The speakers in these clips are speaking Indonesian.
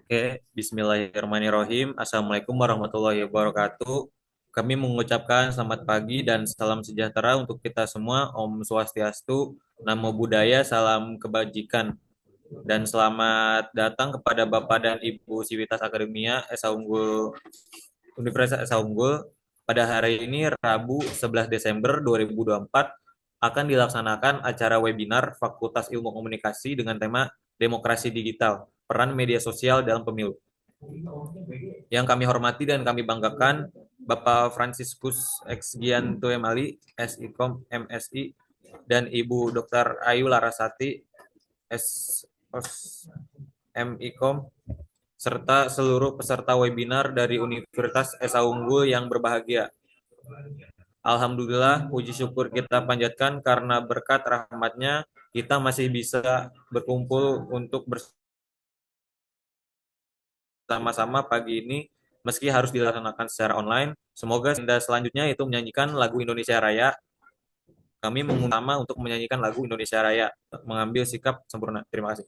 Oke, Bismillahirrahmanirrahim. Assalamualaikum warahmatullahi wabarakatuh. Kami mengucapkan selamat pagi dan salam sejahtera untuk kita semua. Om Swastiastu, Namo Buddhaya, salam kebajikan. Dan selamat datang kepada Bapak dan Ibu Sivitas Akademia Esa Unggul Universitas Esa Unggul. Pada hari ini, Rabu 11 Desember 2024, akan dilaksanakan acara webinar Fakultas Ilmu Komunikasi dengan tema Demokrasi Digital, Peran Media Sosial dalam Pemilu. Yang kami hormati dan kami banggakan, Bapak Franciscus Exgianto Emali, SIKOM MSI, dan Ibu Dr. Ayu Larasati, MIKOM, serta seluruh peserta webinar dari Universitas Esa Unggul yang berbahagia. Alhamdulillah, puji syukur kita panjatkan karena berkat rahmatnya kita masih bisa berkumpul untuk bersama-sama pagi ini meski harus dilaksanakan secara online. Semoga selanjutnya itu menyanyikan lagu Indonesia Raya. Kami mengundang untuk menyanyikan lagu Indonesia Raya, mengambil sikap sempurna. Terima kasih.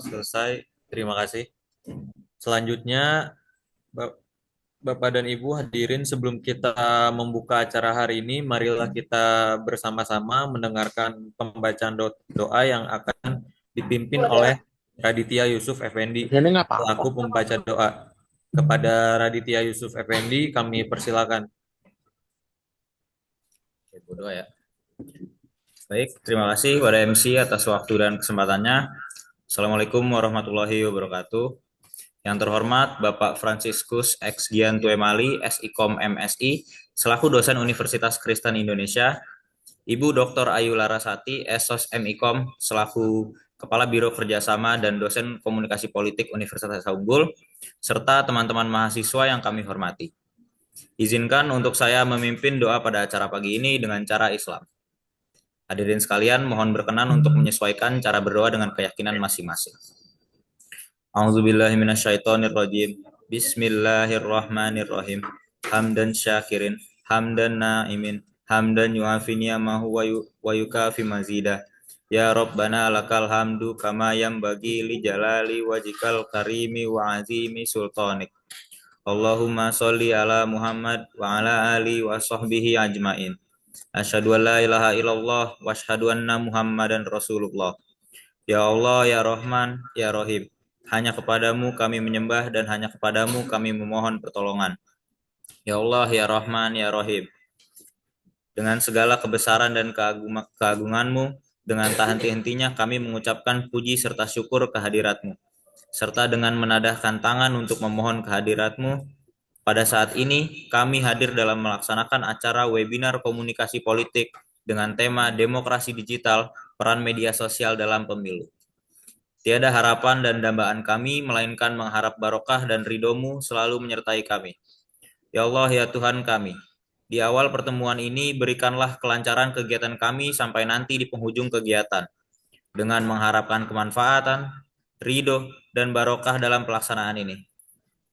Selesai. Terima kasih. Selanjutnya, Bapak dan Ibu hadirin, sebelum kita membuka acara hari ini, marilah kita bersama-sama mendengarkan pembacaan doa yang akan dipimpin oleh Raditya Yusuf Effendi Ini nggak apa-apa. selaku pembaca doa. Kepada Raditya Yusuf Effendi, kami persilakan. Doa ya. Baik, terima kasih kepada MC atas waktu dan kesempatannya. Assalamualaikum warahmatullahi wabarakatuh. Yang terhormat Bapak Franciscus X. Gianto Emali, SIKOM MSI, selaku dosen Universitas Kristen Indonesia, Ibu Dr. Ayu Larasati, SOS MIKOM, selaku Kepala Biro Kerjasama dan dosen Komunikasi Politik Universitas Unggul, serta teman-teman mahasiswa yang kami hormati. Izinkan untuk saya memimpin doa pada acara pagi ini dengan cara Islam. Hadirin sekalian, mohon berkenan untuk menyesuaikan cara berdoa dengan keyakinan masing-masing. A'udzubillahi minasyaitonirrajim. Bismillahirrahmanirrahim. Hamdan syakirin, hamdan na'imin, hamdan yuafi ni'amahu wa yukafi mazidah. Ya Rabbana lakal hamdu kama yanbaghi li jalali wajhikal karimi wa azimi sultanik. Allahumma sholli ala Muhammad wa ala ali wa sahbihi ajmain. Asyhadu an la ilaha illallah wa asyhadu anna Muhammadan Rasulullah. Ya Allah, ya Rahman, ya Rahim. Hanya kepadamu kami menyembah dan hanya kepadamu kami memohon pertolongan. Ya Allah, ya Rahman, ya Rahim. Dengan segala kebesaran dan keagunganmu, dengan tak henti-hentinya kami mengucapkan puji serta syukur kehadiratmu. Serta dengan menadahkan tangan untuk memohon kehadiratmu, pada saat ini kami hadir dalam melaksanakan acara webinar komunikasi politik dengan tema Demokrasi Digital, Peran Media Sosial dalam Pemilu. Tiada harapan dan dambaan kami, melainkan mengharap barokah dan ridho-Mu selalu menyertai kami. Ya Allah, ya Tuhan kami, di awal pertemuan ini berikanlah kelancaran kegiatan kami sampai nanti di penghujung kegiatan, dengan mengharapkan kemanfaatan, ridho, dan barokah dalam pelaksanaan ini,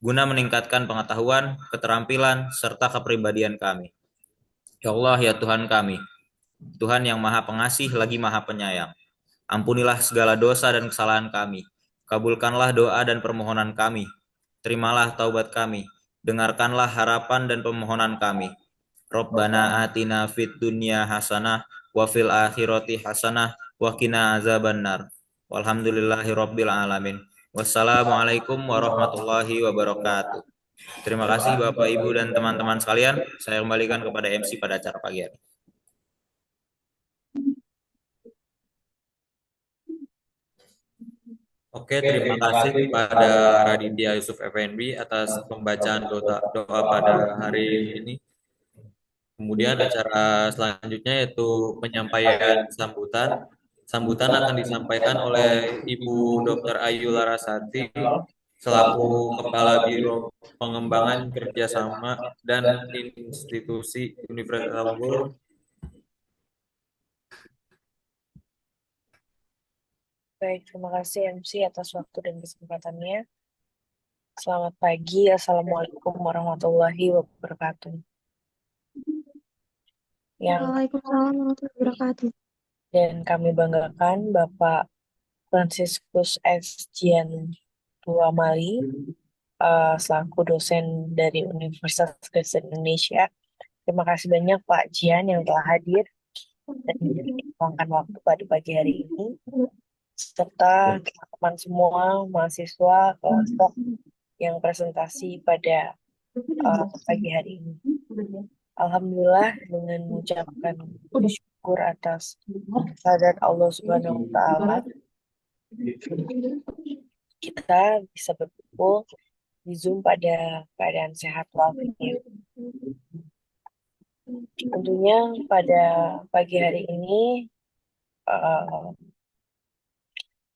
guna meningkatkan pengetahuan, keterampilan, serta kepribadian kami. Ya Allah, ya Tuhan kami, Tuhan yang Maha Pengasih lagi Maha Penyayang. Ampunilah segala dosa dan kesalahan kami. Kabulkanlah doa dan permohonan kami. Terimalah taubat kami. Dengarkanlah harapan dan permohonan kami. Rabbana atina fid dunya hasanah wa fil akhirati hasanah wa qina azabannar. Walhamdulillahi rabbil alamin. Wassalamualaikum warahmatullahi wabarakatuh. Terima kasih Bapak Ibu dan teman-teman sekalian. Saya kembalikan kepada MC pada acara pagi hari. Oke, terima kasih kepada Raditya Yusuf Effendi atas pembacaan doa pada hari ini. Kemudian acara selanjutnya yaitu penyampaian sambutan. Sambutan akan disampaikan oleh Ibu Dr. Ayu Larasati selaku Kepala Biro Pengembangan Kerjasama dan Institusi Universitas Unggul. Baik, terima kasih MC atas waktu dan kesempatannya. Selamat pagi, Assalamualaikum warahmatullahi wabarakatuh. Waalaikumsalam warahmatullahi wabarakatuh. Dan kami banggakan Bapak Franciscus S. Jian Tuamali selaku dosen dari Universitas Kristen Indonesia. Terima kasih banyak Pak Jian yang telah hadir dan meluangkan waktu pada pagi hari ini, serta teman-teman semua mahasiswa kelompok yang presentasi pada pagi hari ini. Alhamdulillah, dengan mengucapkan syukur atas kehadirat Allah Subhanahu wa Ta'ala, kita bisa berkumpul di Zoom pada keadaan sehat walafiat. Tentunya pada pagi hari ini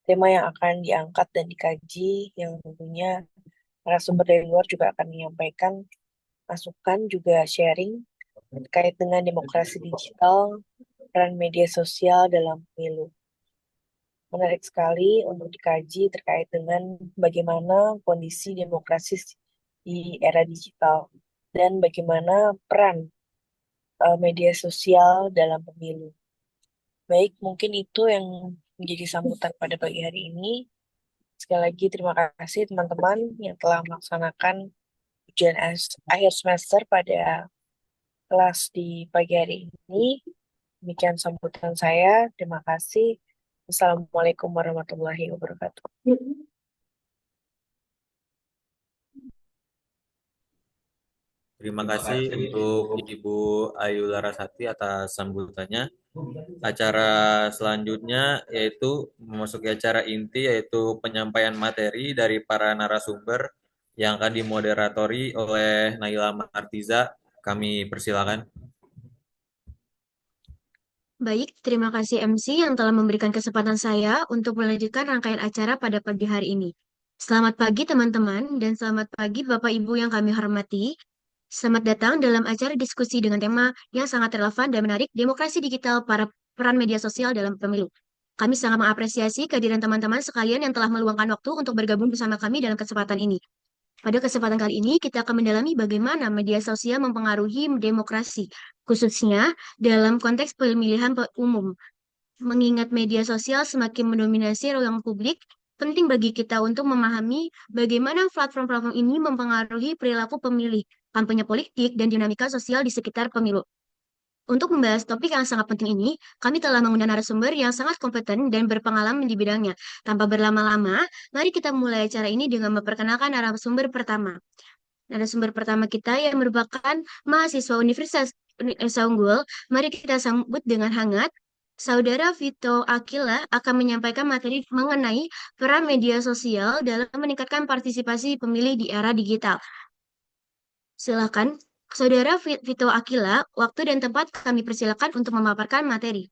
tema yang akan diangkat dan dikaji yang tentunya narasumber dari luar juga akan menyampaikan masukan juga sharing terkait dengan demokrasi digital, peran media sosial dalam pemilu. Menarik sekali untuk dikaji terkait dengan bagaimana kondisi demokrasi di era digital dan bagaimana peran media sosial dalam pemilu. Baik, mungkin itu yang menjadi sambutan pada pagi hari ini. Sekali lagi terima kasih teman-teman yang telah melaksanakan ujian akhir semester pada kelas di pagi hari ini. Demikian sambutan saya. Terima kasih. Assalamualaikum warahmatullahi wabarakatuh. Terima kasih untuk Ibu Ayu Larasati atas sambutannya. Acara selanjutnya yaitu memasuki acara inti, yaitu penyampaian materi dari para narasumber yang akan dimoderatori oleh Naila Martiza. Kami persilakan. Baik, terima kasih MC yang telah memberikan kesempatan saya untuk melanjutkan rangkaian acara pada pagi hari ini. Selamat pagi teman-teman dan selamat pagi Bapak Ibu yang kami hormati. Selamat datang dalam acara diskusi dengan tema yang sangat relevan dan menarik, demokrasi digital para peran media sosial dalam pemilu. Kami sangat mengapresiasi kehadiran teman-teman sekalian yang telah meluangkan waktu untuk bergabung bersama kami dalam kesempatan ini. Pada kesempatan kali ini, kita akan mendalami bagaimana media sosial mempengaruhi demokrasi, khususnya dalam konteks pemilihan umum. Mengingat media sosial semakin mendominasi ruang publik, penting bagi kita untuk memahami bagaimana platform-platform ini mempengaruhi perilaku pemilih, kampanye politik, dan dinamika sosial di sekitar pemilu. Untuk membahas topik yang sangat penting ini, kami telah mengundang narasumber yang sangat kompeten dan berpengalaman di bidangnya. Tanpa berlama-lama, mari kita mulai acara ini dengan memperkenalkan narasumber pertama. Narasumber pertama kita yang merupakan mahasiswa Universitas Unggul. Mari kita sambut dengan hangat. Saudara Vito Akila akan menyampaikan materi mengenai peran media sosial dalam meningkatkan partisipasi pemilih di era digital. Silakan, Saudara Vito Akila, waktu dan tempat kami persilakan untuk memaparkan materi.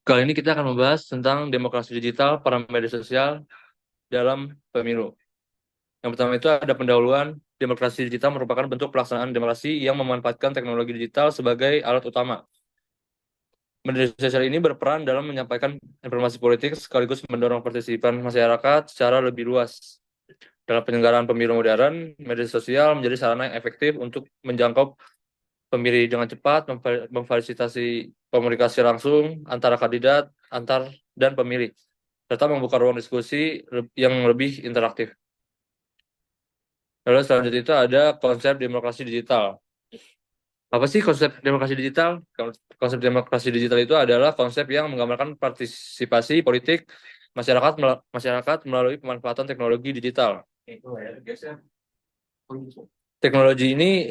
Kali ini kita akan membahas tentang demokrasi digital para media sosial dalam pemilu. Yang pertama itu ada pendahuluan. Demokrasi digital merupakan bentuk pelaksanaan demokrasi yang memanfaatkan teknologi digital sebagai alat utama. Media sosial ini berperan dalam menyampaikan informasi politik sekaligus mendorong partisipan masyarakat secara lebih luas. Dalam penyelenggaraan pemilu modern, media sosial menjadi sarana yang efektif untuk menjangkau pemilih dengan cepat, memfasilitasi komunikasi langsung antara kandidat, dan pemilih, serta membuka ruang diskusi yang lebih interaktif. Lalu selanjutnya itu ada konsep demokrasi digital. Apa sih konsep demokrasi digital? Konsep demokrasi digital itu adalah konsep yang menggambarkan partisipasi politik masyarakat melalui pemanfaatan teknologi digital. Teknologi ini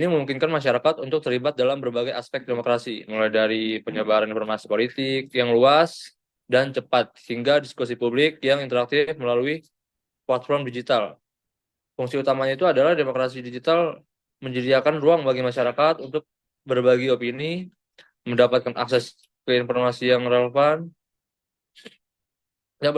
memungkinkan masyarakat untuk terlibat dalam berbagai aspek demokrasi, mulai dari penyebaran informasi politik yang luas dan cepat, hingga diskusi publik yang interaktif melalui platform digital. Fungsi utamanya itu adalah demokrasi digital menyediakan ruang bagi masyarakat untuk berbagi opini, mendapatkan akses ke informasi yang relevan, dan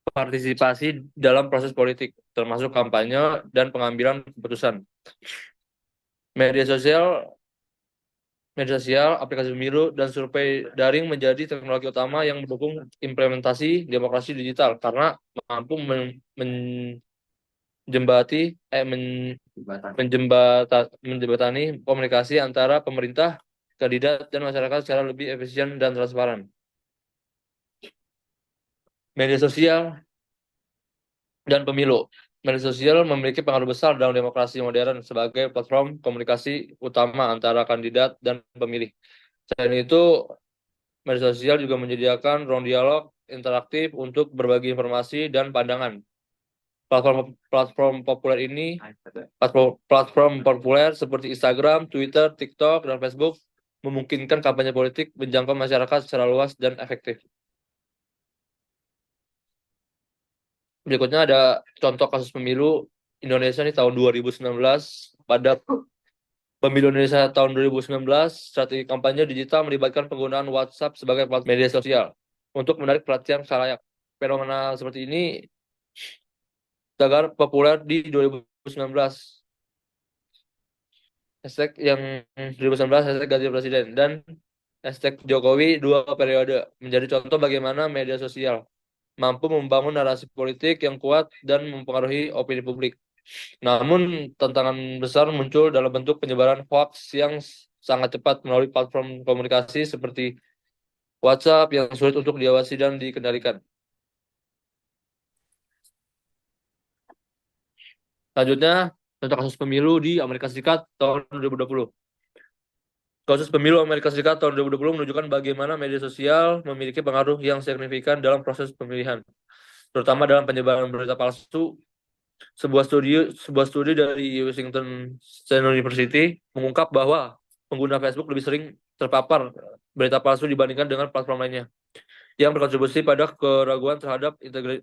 berpartisipasi dalam proses politik, termasuk kampanye dan pengambilan keputusan. Media sosial, aplikasi pemilu, dan survei daring menjadi teknologi utama yang mendukung implementasi demokrasi digital karena mampu menjembatani komunikasi antara pemerintah, kandidat, dan masyarakat secara lebih efisien dan transparan. Media sosial dan pemilu. Media sosial memiliki pengaruh besar dalam demokrasi modern sebagai platform komunikasi utama antara kandidat dan pemilih. Selain itu, media sosial juga menyediakan ruang dialog interaktif untuk berbagi informasi dan pandangan. Platform populer seperti Instagram, Twitter, TikTok, dan Facebook memungkinkan kampanye politik menjangkau masyarakat secara luas dan efektif. Berikutnya ada contoh kasus pemilu Indonesia di tahun 2019. Pada pemilu Indonesia tahun 2019, strategi kampanye digital melibatkan penggunaan WhatsApp sebagai platform media sosial untuk menarik perhatian khalayak. Fenomena seperti ini sangat populer di 2019. Hashtag yang 2019 hashtag ganti presiden dan hashtag Jokowi 2 periode menjadi contoh bagaimana media sosial mampu membangun narasi politik yang kuat dan mempengaruhi opini publik. Namun, tantangan besar muncul dalam bentuk penyebaran hoax yang sangat cepat melalui platform komunikasi seperti WhatsApp yang sulit untuk diawasi dan dikendalikan. Selanjutnya, contoh kasus pemilu di Amerika Serikat tahun 2020. Kasus pemilu Amerika Serikat tahun 2020 menunjukkan bagaimana media sosial memiliki pengaruh yang signifikan dalam proses pemilihan, terutama dalam penyebaran berita palsu Sebuah studi dari Washington State University mengungkap bahwa pengguna Facebook lebih sering terpapar berita palsu dibandingkan dengan platform lainnya, yang berkontribusi pada keraguan terhadap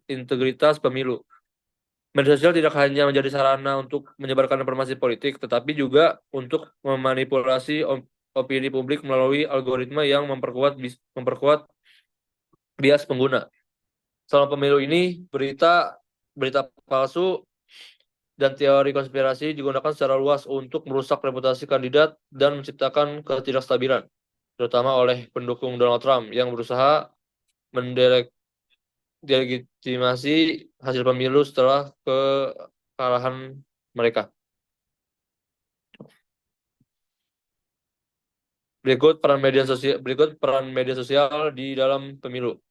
integritas pemilu. Media sosial tidak hanya menjadi sarana untuk menyebarkan informasi politik, tetapi juga untuk memanipulasi opini publik melalui algoritma yang memperkuat bias pengguna. Selama pemilu ini, berita palsu dan teori konspirasi digunakan secara luas untuk merusak reputasi kandidat dan menciptakan ketidakstabilan, terutama oleh pendukung Donald Trump yang berusaha mendelegitimasi hasil pemilu setelah kekalahan mereka. Berikut peran media sosial di dalam pemilu.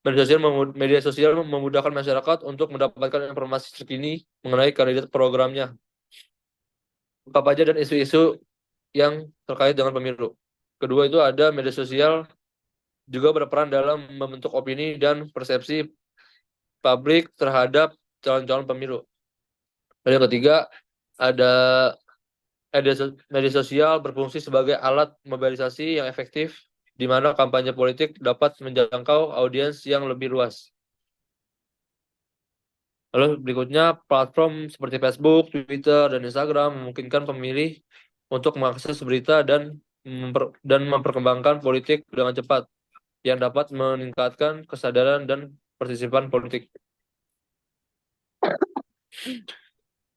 Media sosial memudahkan masyarakat untuk mendapatkan informasi terkini mengenai kandidat programnya, apa aja, dan isu-isu yang terkait dengan pemilu. Kedua itu ada media sosial juga berperan dalam membentuk opini dan persepsi publik terhadap calon-calon pemilu. Dan yang ketiga ada media sosial berfungsi sebagai alat mobilisasi yang efektif di mana kampanye politik dapat menjangkau audiens yang lebih luas. Lalu berikutnya, platform seperti Facebook, Twitter, dan Instagram memungkinkan pemilih untuk mengakses berita dan memperkembangkan politik dengan cepat, yang dapat meningkatkan kesadaran dan partisipan politik.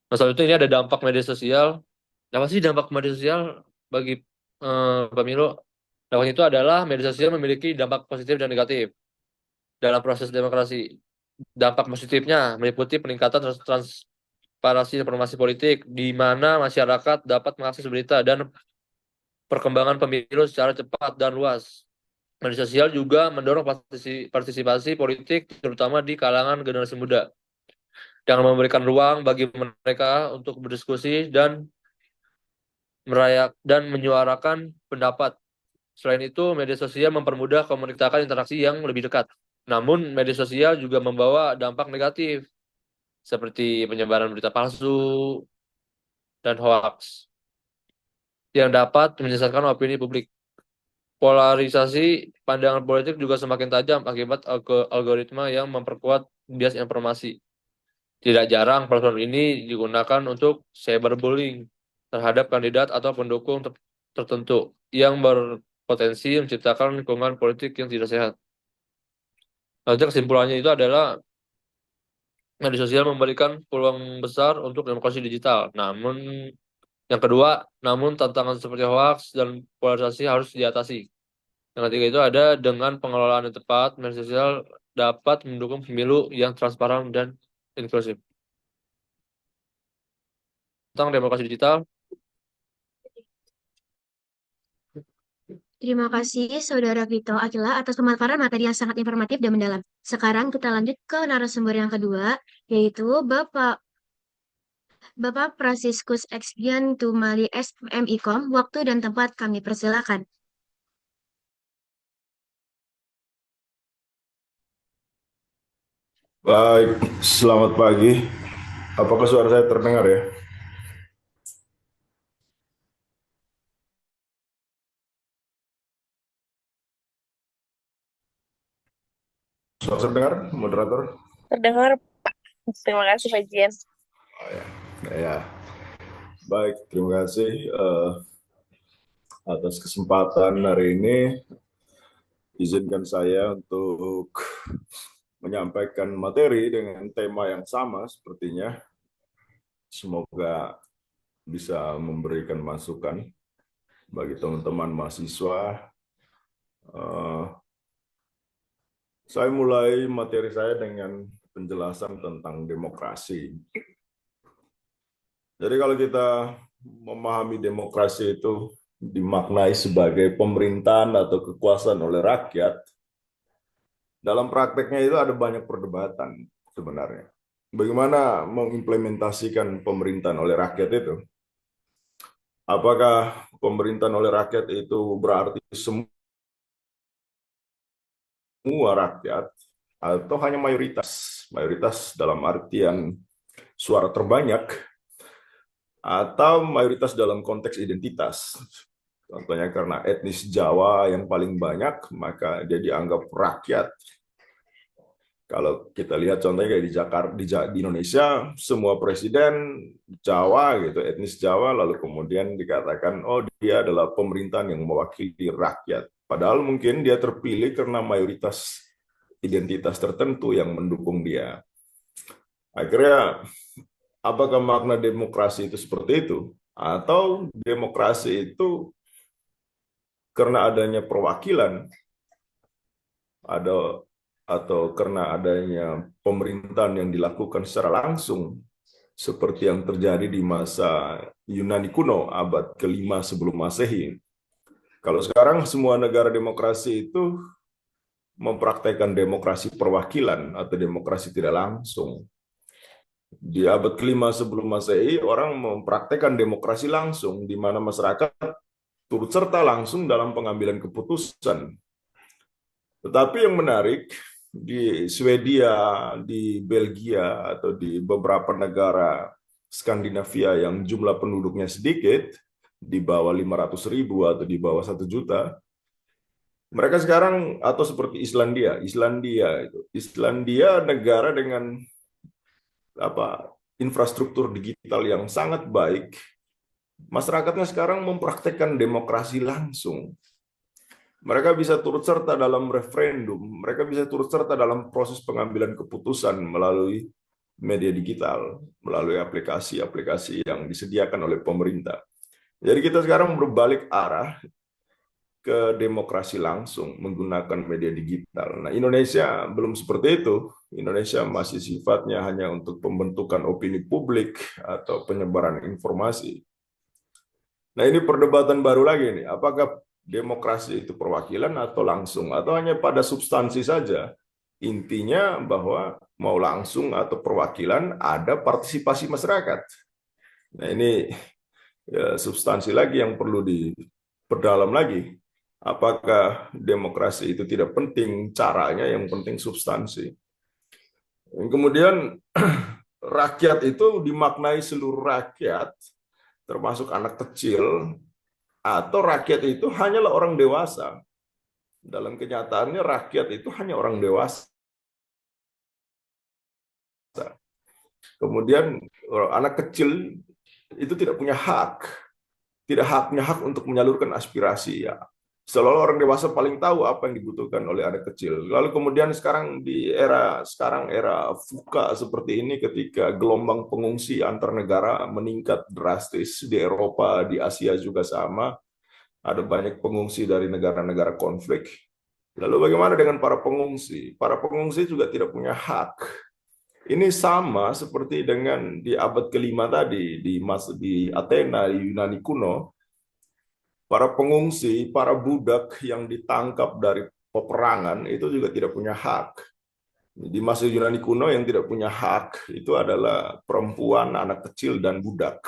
Nah, selanjutnya ini ada dampak media sosial. Apa sih dampak media sosial bagi pemilu? Dampaknya itu adalah media sosial memiliki dampak positif dan negatif dalam proses demokrasi. Dampak positifnya meliputi peningkatan transparansi informasi politik, di mana masyarakat dapat mengakses berita dan perkembangan pemilu secara cepat dan luas. Media sosial juga mendorong partisipasi politik, terutama di kalangan generasi muda, dengan memberikan ruang bagi mereka untuk berdiskusi dan menyuarakan pendapat. Selain itu, media sosial mempermudah menciptakan interaksi yang lebih dekat. Namun, media sosial juga membawa dampak negatif, seperti penyebaran berita palsu dan hoax, yang dapat menyesatkan opini publik. Polarisasi pandangan politik juga semakin tajam akibat algoritma yang memperkuat bias informasi. Tidak jarang platform ini digunakan untuk cyberbullying terhadap kandidat atau pendukung tertentu yang berpotensi menciptakan lingkungan politik yang tidak sehat. Lalu kesimpulannya itu adalah media sosial memberikan peluang besar untuk demokrasi digital. Namun tantangan seperti hoax dan polarisasi harus diatasi. Yang ketiga itu ada dengan pengelolaan yang tepat, media sosial dapat mendukung pemilu yang transparan dan inklusif. Tentang demokrasi digital, Terima kasih Saudara Vito Akila atas pemaparan materi yang sangat informatif dan mendalam. Sekarang kita lanjut ke narasumber yang kedua, yaitu Bapak Franciscus Exgian Tumali SMIKOM. Waktu dan tempat kami persilakan. Baik, selamat pagi. Apakah suara saya terdengar ya? Suara saya terdengar, moderator? Terdengar, Pak. Terima kasih, Pak Jian. Ya. Baik, terima kasih atas kesempatan hari ini. Izinkan saya untuk menyampaikan materi dengan tema yang sama sepertinya. Semoga bisa memberikan masukan bagi teman-teman mahasiswa. Saya mulai materi saya dengan penjelasan tentang demokrasi. Jadi kalau kita memahami demokrasi itu dimaknai sebagai pemerintahan atau kekuasaan oleh rakyat, dalam prakteknya itu ada banyak perdebatan sebenarnya. Bagaimana mengimplementasikan pemerintahan oleh rakyat itu? Apakah pemerintahan oleh rakyat itu berarti semua rakyat atau hanya mayoritas? Mayoritas dalam artian suara terbanyak, atau mayoritas dalam konteks identitas. Contohnya karena etnis Jawa yang paling banyak, maka dia dianggap rakyat. Kalau kita lihat contohnya kayak di Jakarta, di Indonesia, semua presiden Jawa gitu, etnis Jawa, lalu kemudian dikatakan, oh dia adalah pemerintahan yang mewakili rakyat. Padahal mungkin dia terpilih karena mayoritas identitas tertentu yang mendukung dia. Akhirnya, apakah makna demokrasi itu seperti itu? Atau demokrasi itu karena adanya perwakilan, ada atau karena adanya pemerintahan yang dilakukan secara langsung, seperti yang terjadi di masa Yunani kuno, abad ke-5 sebelum Masehi. Kalau sekarang semua negara demokrasi itu mempraktekkan demokrasi perwakilan atau demokrasi tidak langsung. Di abad ke-5 sebelum Masehi, orang mempraktekkan demokrasi langsung, di mana masyarakat turut serta langsung dalam pengambilan keputusan. Tetapi yang menarik, di Swedia, di Belgia, atau di beberapa negara Skandinavia yang jumlah penduduknya sedikit, di bawah 500.000 atau di bawah 1 juta, mereka sekarang, atau seperti Islandia negara dengan infrastruktur digital yang sangat baik, masyarakatnya sekarang mempraktekkan demokrasi langsung. Mereka bisa turut serta dalam referendum, mereka bisa turut serta dalam proses pengambilan keputusan melalui media digital, melalui aplikasi-aplikasi yang disediakan oleh pemerintah. Jadi kita sekarang berbalik arah ke demokrasi langsung menggunakan media digital. Nah, Indonesia belum seperti itu. Indonesia masih sifatnya hanya untuk pembentukan opini publik atau penyebaran informasi. Nah, ini perdebatan baru lagi nih. Apakah demokrasi itu perwakilan atau langsung, atau hanya pada substansi saja? Intinya bahwa mau langsung atau perwakilan, ada partisipasi masyarakat. Nah, ini ya, substansi lagi yang perlu diperdalam lagi. Apakah demokrasi itu tidak penting caranya, yang penting substansi. Kemudian rakyat itu dimaknai seluruh rakyat, termasuk anak kecil, atau rakyat itu hanyalah orang dewasa. Dalam kenyataannya rakyat itu hanya orang dewasa. Kemudian anak kecil itu tidak punya hak. Tidak punya hak untuk menyalurkan aspirasi. Ya. Seolah-olah orang dewasa paling tahu apa yang dibutuhkan oleh anak kecil. Lalu kemudian sekarang di era VUCA seperti ini, ketika gelombang pengungsi antar negara meningkat drastis di Eropa, di Asia juga sama, ada banyak pengungsi dari negara-negara konflik. Lalu bagaimana dengan para pengungsi? Para pengungsi juga tidak punya hak. Ini sama seperti dengan di abad ke-5 tadi, di Athena, di Yunani kuno. Para pengungsi, para budak yang ditangkap dari peperangan itu juga tidak punya hak. Di masa Yunani kuno yang tidak punya hak itu adalah perempuan, anak kecil, dan budak.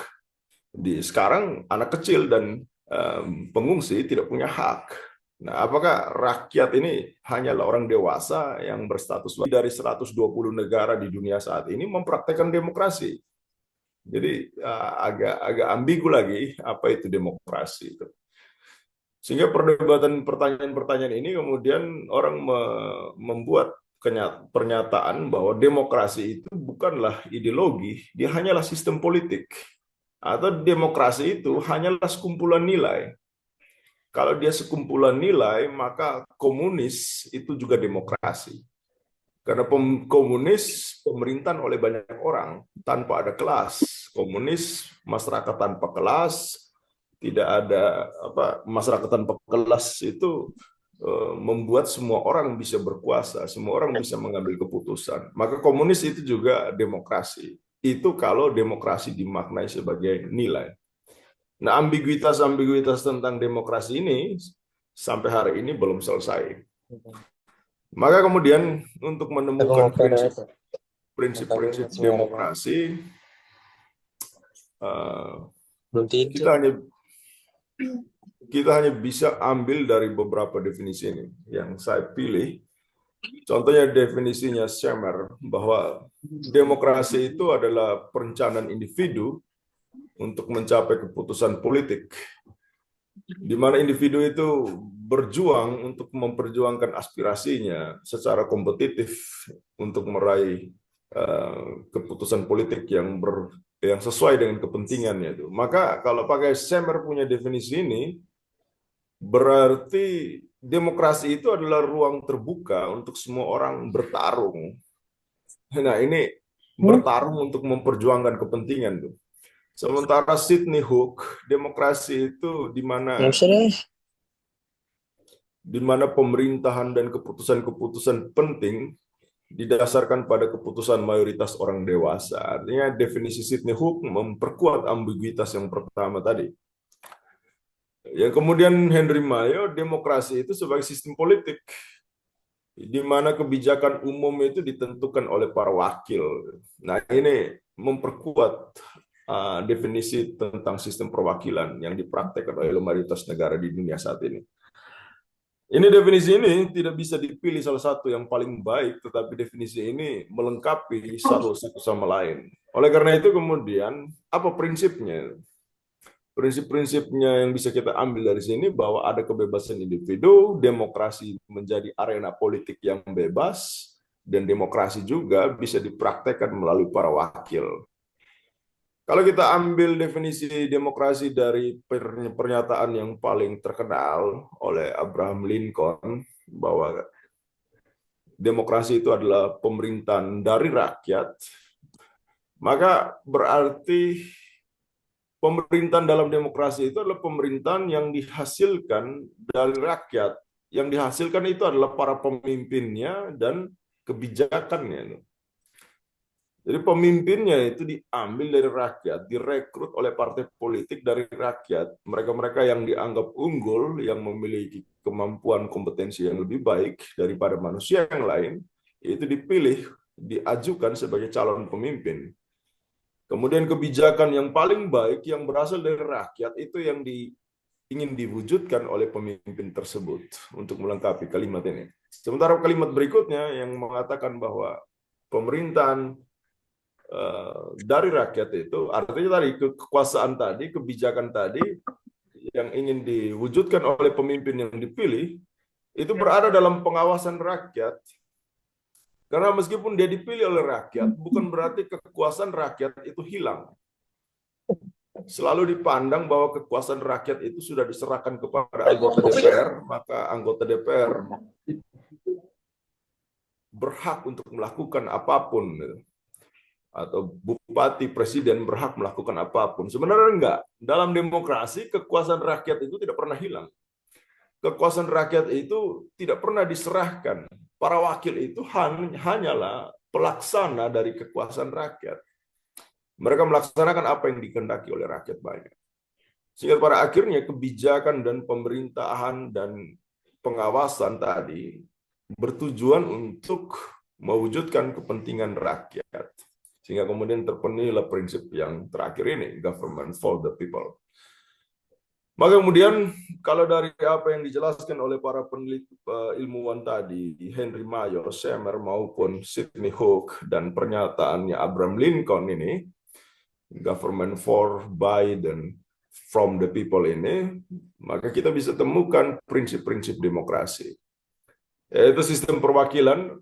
Sekarang anak kecil dan pengungsi tidak punya hak. Nah, apakah rakyat ini hanyalah orang dewasa yang berstatus dari 120 negara di dunia saat ini mempraktekkan demokrasi? Jadi agak ambigu lagi apa itu demokrasi itu. Sehingga pertanyaan-pertanyaan ini kemudian orang membuat pernyataan bahwa demokrasi itu bukanlah ideologi, dia hanyalah sistem politik. Atau demokrasi itu hanyalah sekumpulan nilai. Kalau dia sekumpulan nilai, maka komunis itu juga demokrasi. Karena komunis pemerintahan oleh banyak orang tanpa ada kelas. Komunis masyarakat tanpa kelas, tidak ada masyarakat tanpa kelas itu membuat semua orang bisa berkuasa, semua orang bisa mengambil keputusan. Maka komunis itu juga demokrasi. Itu kalau demokrasi dimaknai sebagai nilai. Nah, ambiguitas tentang demokrasi ini sampai hari ini belum selesai. Maka kemudian untuk menemukan prinsip-prinsip demokrasi, kita hanya bisa ambil dari beberapa definisi ini. Yang saya pilih Contohnya definisinya Schemer bahwa demokrasi itu adalah perencanaan individu untuk mencapai keputusan politik, di mana individu itu berjuang untuk memperjuangkan aspirasinya secara kompetitif untuk meraih keputusan politik yang sesuai dengan kepentingannya itu. Maka kalau pakai Schemer punya definisi ini, berarti demokrasi itu adalah ruang terbuka untuk semua orang bertarung. Nah, ini bertarung untuk memperjuangkan kepentingan tuh. Sementara Sidney Hook, demokrasi itu di mana pemerintahan dan keputusan-keputusan penting didasarkan pada keputusan mayoritas orang dewasa. Artinya definisi Sidney Hook memperkuat ambiguitas yang pertama tadi. Yang kemudian Henry Mayo, demokrasi itu sebagai sistem politik, di mana kebijakan umum itu ditentukan oleh para wakil. Nah, ini memperkuat definisi tentang sistem perwakilan yang dipraktekkan oleh mayoritas negara di dunia saat ini. Ini definisi ini tidak bisa dipilih salah satu yang paling baik, tetapi definisi ini melengkapi satu sama lain. Oleh karena itu kemudian, apa prinsipnya? Prinsip-prinsipnya yang bisa kita ambil dari sini bahwa ada kebebasan individu, demokrasi menjadi arena politik yang bebas, dan demokrasi juga bisa dipraktekkan melalui para wakil. Kalau kita ambil definisi demokrasi dari pernyataan yang paling terkenal oleh Abraham Lincoln, bahwa demokrasi itu adalah pemerintahan dari rakyat, maka berarti pemerintahan dalam demokrasi itu adalah pemerintahan yang dihasilkan dari rakyat. Yang dihasilkan itu adalah para pemimpinnya dan kebijakannya. Jadi pemimpinnya itu diambil dari rakyat, direkrut oleh partai politik dari rakyat. Mereka-mereka yang dianggap unggul, yang memiliki kemampuan kompetensi yang lebih baik daripada manusia yang lain, itu dipilih, diajukan sebagai calon pemimpin. Kemudian kebijakan yang paling baik yang berasal dari rakyat itu yang ingin diwujudkan oleh pemimpin tersebut untuk melengkapi kalimat ini. Sementara kalimat berikutnya yang mengatakan bahwa pemerintahan dari rakyat itu artinya tadi kekuasaan tadi, kebijakan tadi yang ingin diwujudkan oleh pemimpin yang dipilih itu berada dalam pengawasan rakyat. Karena meskipun dia dipilih oleh rakyat, bukan berarti kekuasaan rakyat itu hilang. Selalu dipandang bahwa kekuasaan rakyat itu sudah diserahkan kepada anggota DPR, maka anggota DPR berhak untuk melakukan apapun. Atau bupati, presiden berhak melakukan apapun. Sebenarnya enggak. Dalam demokrasi, kekuasaan rakyat itu tidak pernah hilang. Kekuasaan rakyat itu tidak pernah diserahkan. Para wakil itu hanyalah pelaksana dari kekuasaan rakyat. Mereka melaksanakan apa yang dikehendaki oleh rakyat banyak. Sehingga pada akhirnya kebijakan dan pemerintahan dan pengawasan tadi bertujuan untuk mewujudkan kepentingan rakyat. Sehingga kemudian terpenuhilah prinsip yang terakhir ini, government for the people. Maka kemudian kalau dari apa yang dijelaskan oleh para peneliti ilmuwan tadi, Henry Mayo, Schemer maupun Sidney Hook, dan pernyataannya Abraham Lincoln ini, government for, by, dan from the people ini, maka kita bisa temukan prinsip-prinsip demokrasi. Yaitu sistem perwakilan,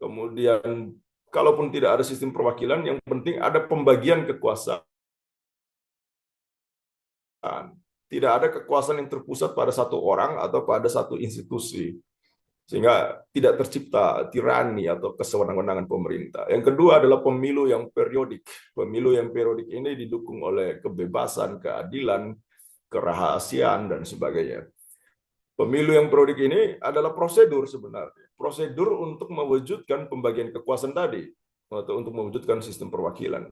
kemudian kalaupun tidak ada sistem perwakilan, yang penting ada pembagian kekuasaan. Tidak ada kekuasaan yang terpusat pada satu orang atau pada satu institusi. Sehingga tidak tercipta tirani atau kesewenang-wenangan pemerintah. Yang kedua adalah pemilu yang periodik. Pemilu yang periodik ini didukung oleh kebebasan, keadilan, kerahasiaan, dan sebagainya. Pemilu yang periodik ini adalah prosedur sebenarnya. Prosedur untuk mewujudkan pembagian kekuasaan tadi, atau untuk mewujudkan sistem perwakilan.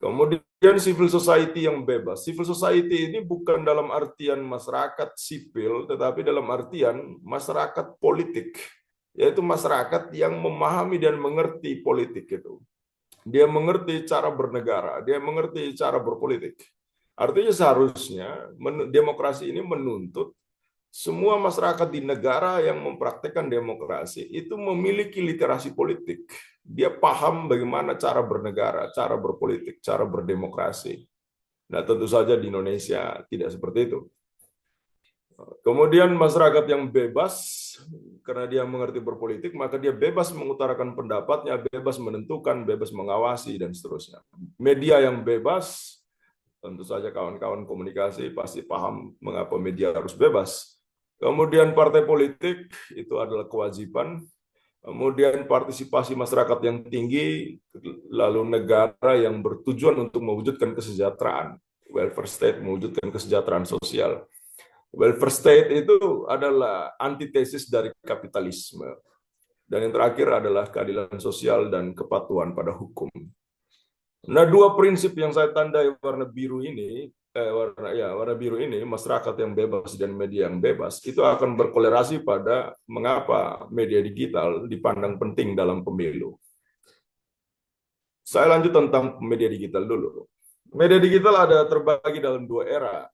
Kemudian civil society yang bebas. Civil society ini bukan dalam artian masyarakat sipil, tetapi dalam artian masyarakat politik, yaitu masyarakat yang memahami dan mengerti politik itu. Dia mengerti cara bernegara, dia mengerti cara berpolitik. Artinya seharusnya demokrasi ini menuntut semua masyarakat di negara yang mempraktekkan demokrasi itu memiliki literasi politik. Dia paham bagaimana cara bernegara, cara berpolitik, cara berdemokrasi. Nah, tentu saja di Indonesia tidak seperti itu. Kemudian masyarakat yang bebas, karena dia mengerti berpolitik, maka dia bebas mengutarakan pendapatnya, bebas menentukan, bebas mengawasi, dan seterusnya. Media yang bebas, tentu saja kawan-kawan komunikasi pasti paham mengapa media harus bebas. Kemudian partai politik itu adalah kewajiban. Kemudian partisipasi masyarakat yang tinggi, lalu negara yang bertujuan untuk mewujudkan kesejahteraan. Welfare state mewujudkan kesejahteraan sosial. Welfare state itu adalah antitesis dari kapitalisme. Dan yang terakhir adalah keadilan sosial dan kepatuhan pada hukum. Nah, dua prinsip yang saya tandai warna biru ini, warna biru ini, masyarakat yang bebas dan media yang bebas, itu akan berkolerasi pada mengapa media digital dipandang penting dalam pemilu. Saya lanjut tentang media digital dulu. Media digital ada terbagi dalam dua era.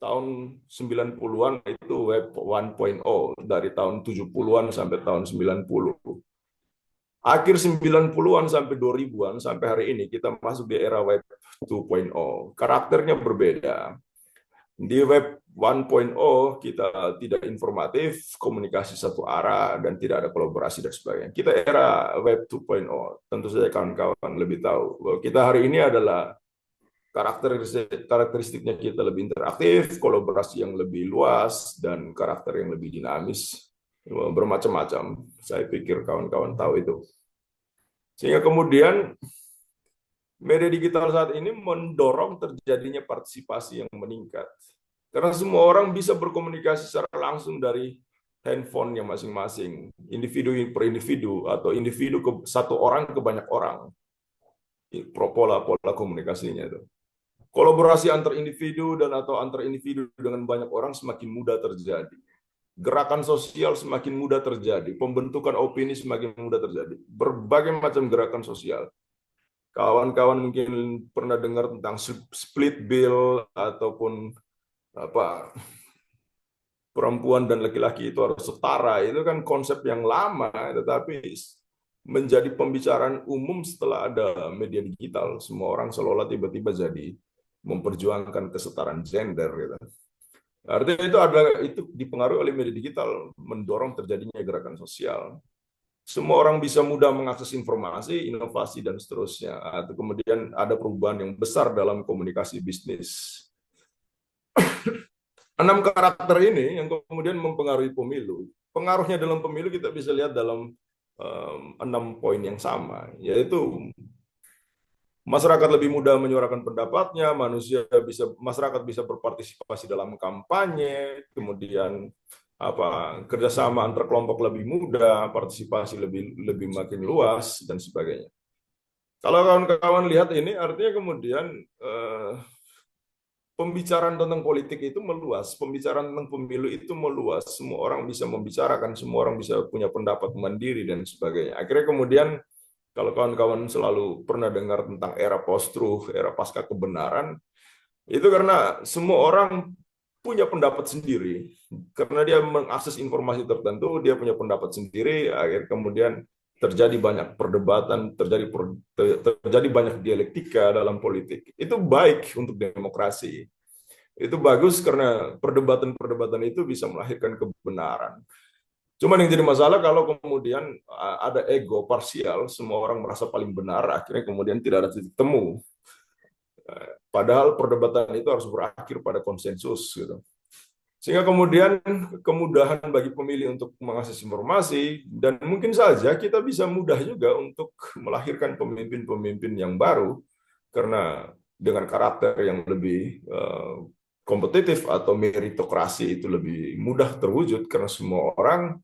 Tahun 90-an itu web 1.0, dari tahun 70-an sampai tahun 90. Akhir 90-an sampai 2000-an, sampai hari ini kita masuk di era web 2.0. Karakternya berbeda. Di web 1.0 kita tidak informatif, komunikasi satu arah, dan tidak ada kolaborasi dan sebagainya. Kita era web 2.0, tentu saja kawan-kawan lebih tahu. Bahwa kita hari ini adalah karakteristiknya kita lebih interaktif, kolaborasi yang lebih luas, dan karakter yang lebih dinamis. Bermacam-macam. Saya pikir kawan-kawan tahu itu. Sehingga kemudian media digital saat ini mendorong terjadinya partisipasi yang meningkat. Karena semua orang bisa berkomunikasi secara langsung dari handphonenya masing-masing, individu per individu, atau individu ke satu orang ke banyak orang. Pola komunikasinya itu. Kolaborasi antar individu dan atau antar individu dengan banyak orang semakin mudah terjadi. Gerakan sosial semakin mudah terjadi, pembentukan opini semakin mudah terjadi. Berbagai macam gerakan sosial. Kawan-kawan mungkin pernah dengar tentang split bill ataupun apa perempuan dan laki-laki itu harus setara. Itu kan konsep yang lama, tetapi menjadi pembicaraan umum setelah ada media digital. Semua orang seolah tiba-tiba jadi memperjuangkan kesetaraan gender gitu. Artinya itu dipengaruhi oleh media digital, mendorong terjadinya gerakan sosial. Semua orang bisa mudah mengakses informasi, inovasi, dan seterusnya. Atau kemudian ada perubahan yang besar dalam komunikasi bisnis. 6 karakter ini yang kemudian mempengaruhi pemilu. Pengaruhnya dalam pemilu kita bisa lihat dalam 6 poin yang sama, yaitu masyarakat lebih mudah menyuarakan pendapatnya, masyarakat bisa berpartisipasi dalam kampanye, kemudian kerjasama antar kelompok lebih mudah, partisipasi lebih makin luas, dan sebagainya. Kalau kawan-kawan lihat ini, artinya kemudian pembicaraan tentang politik itu meluas, pembicaraan tentang pemilu itu meluas, semua orang bisa membicarakan, semua orang bisa punya pendapat mandiri, dan sebagainya. Akhirnya kemudian kalau kawan-kawan selalu pernah dengar tentang era post-truth, era pasca kebenaran, itu karena semua orang punya pendapat sendiri. Karena dia mengakses informasi tertentu, dia punya pendapat sendiri, akhirnya kemudian terjadi banyak perdebatan, terjadi banyak dialektika dalam politik. Itu baik untuk demokrasi. Itu bagus karena perdebatan-perdebatan itu bisa melahirkan kebenaran. Cuman yang jadi masalah kalau kemudian ada ego parsial, semua orang merasa paling benar, akhirnya kemudian tidak ada titik temu. Padahal perdebatan itu harus berakhir pada konsensus, gitu. Sehingga kemudian kemudahan bagi pemilih untuk mengakses informasi, dan mungkin saja kita bisa mudah juga untuk melahirkan pemimpin-pemimpin yang baru, karena dengan karakter yang lebih kompetitif atau meritokrasi itu lebih mudah terwujud, karena semua orang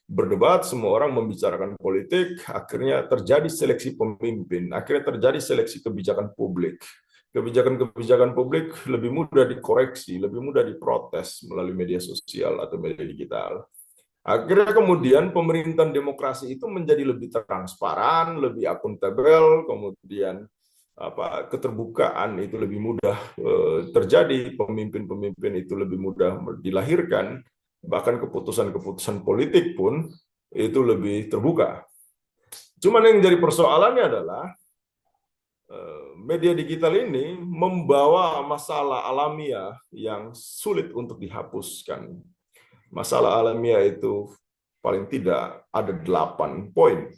berdebat, semua orang membicarakan politik, akhirnya terjadi seleksi pemimpin, akhirnya terjadi seleksi kebijakan publik. Kebijakan-kebijakan publik lebih mudah dikoreksi, lebih mudah diprotes melalui media sosial atau media digital. Akhirnya kemudian pemerintahan demokrasi itu menjadi lebih transparan, lebih akuntabel, kemudian keterbukaan itu lebih mudah terjadi, pemimpin-pemimpin itu lebih mudah dilahirkan, Bahkan keputusan-keputusan politik pun itu lebih terbuka. Cuman yang jadi persoalannya adalah media digital ini membawa masalah alamiah yang sulit untuk dihapuskan. Masalah alamiah itu paling tidak ada 8 poin.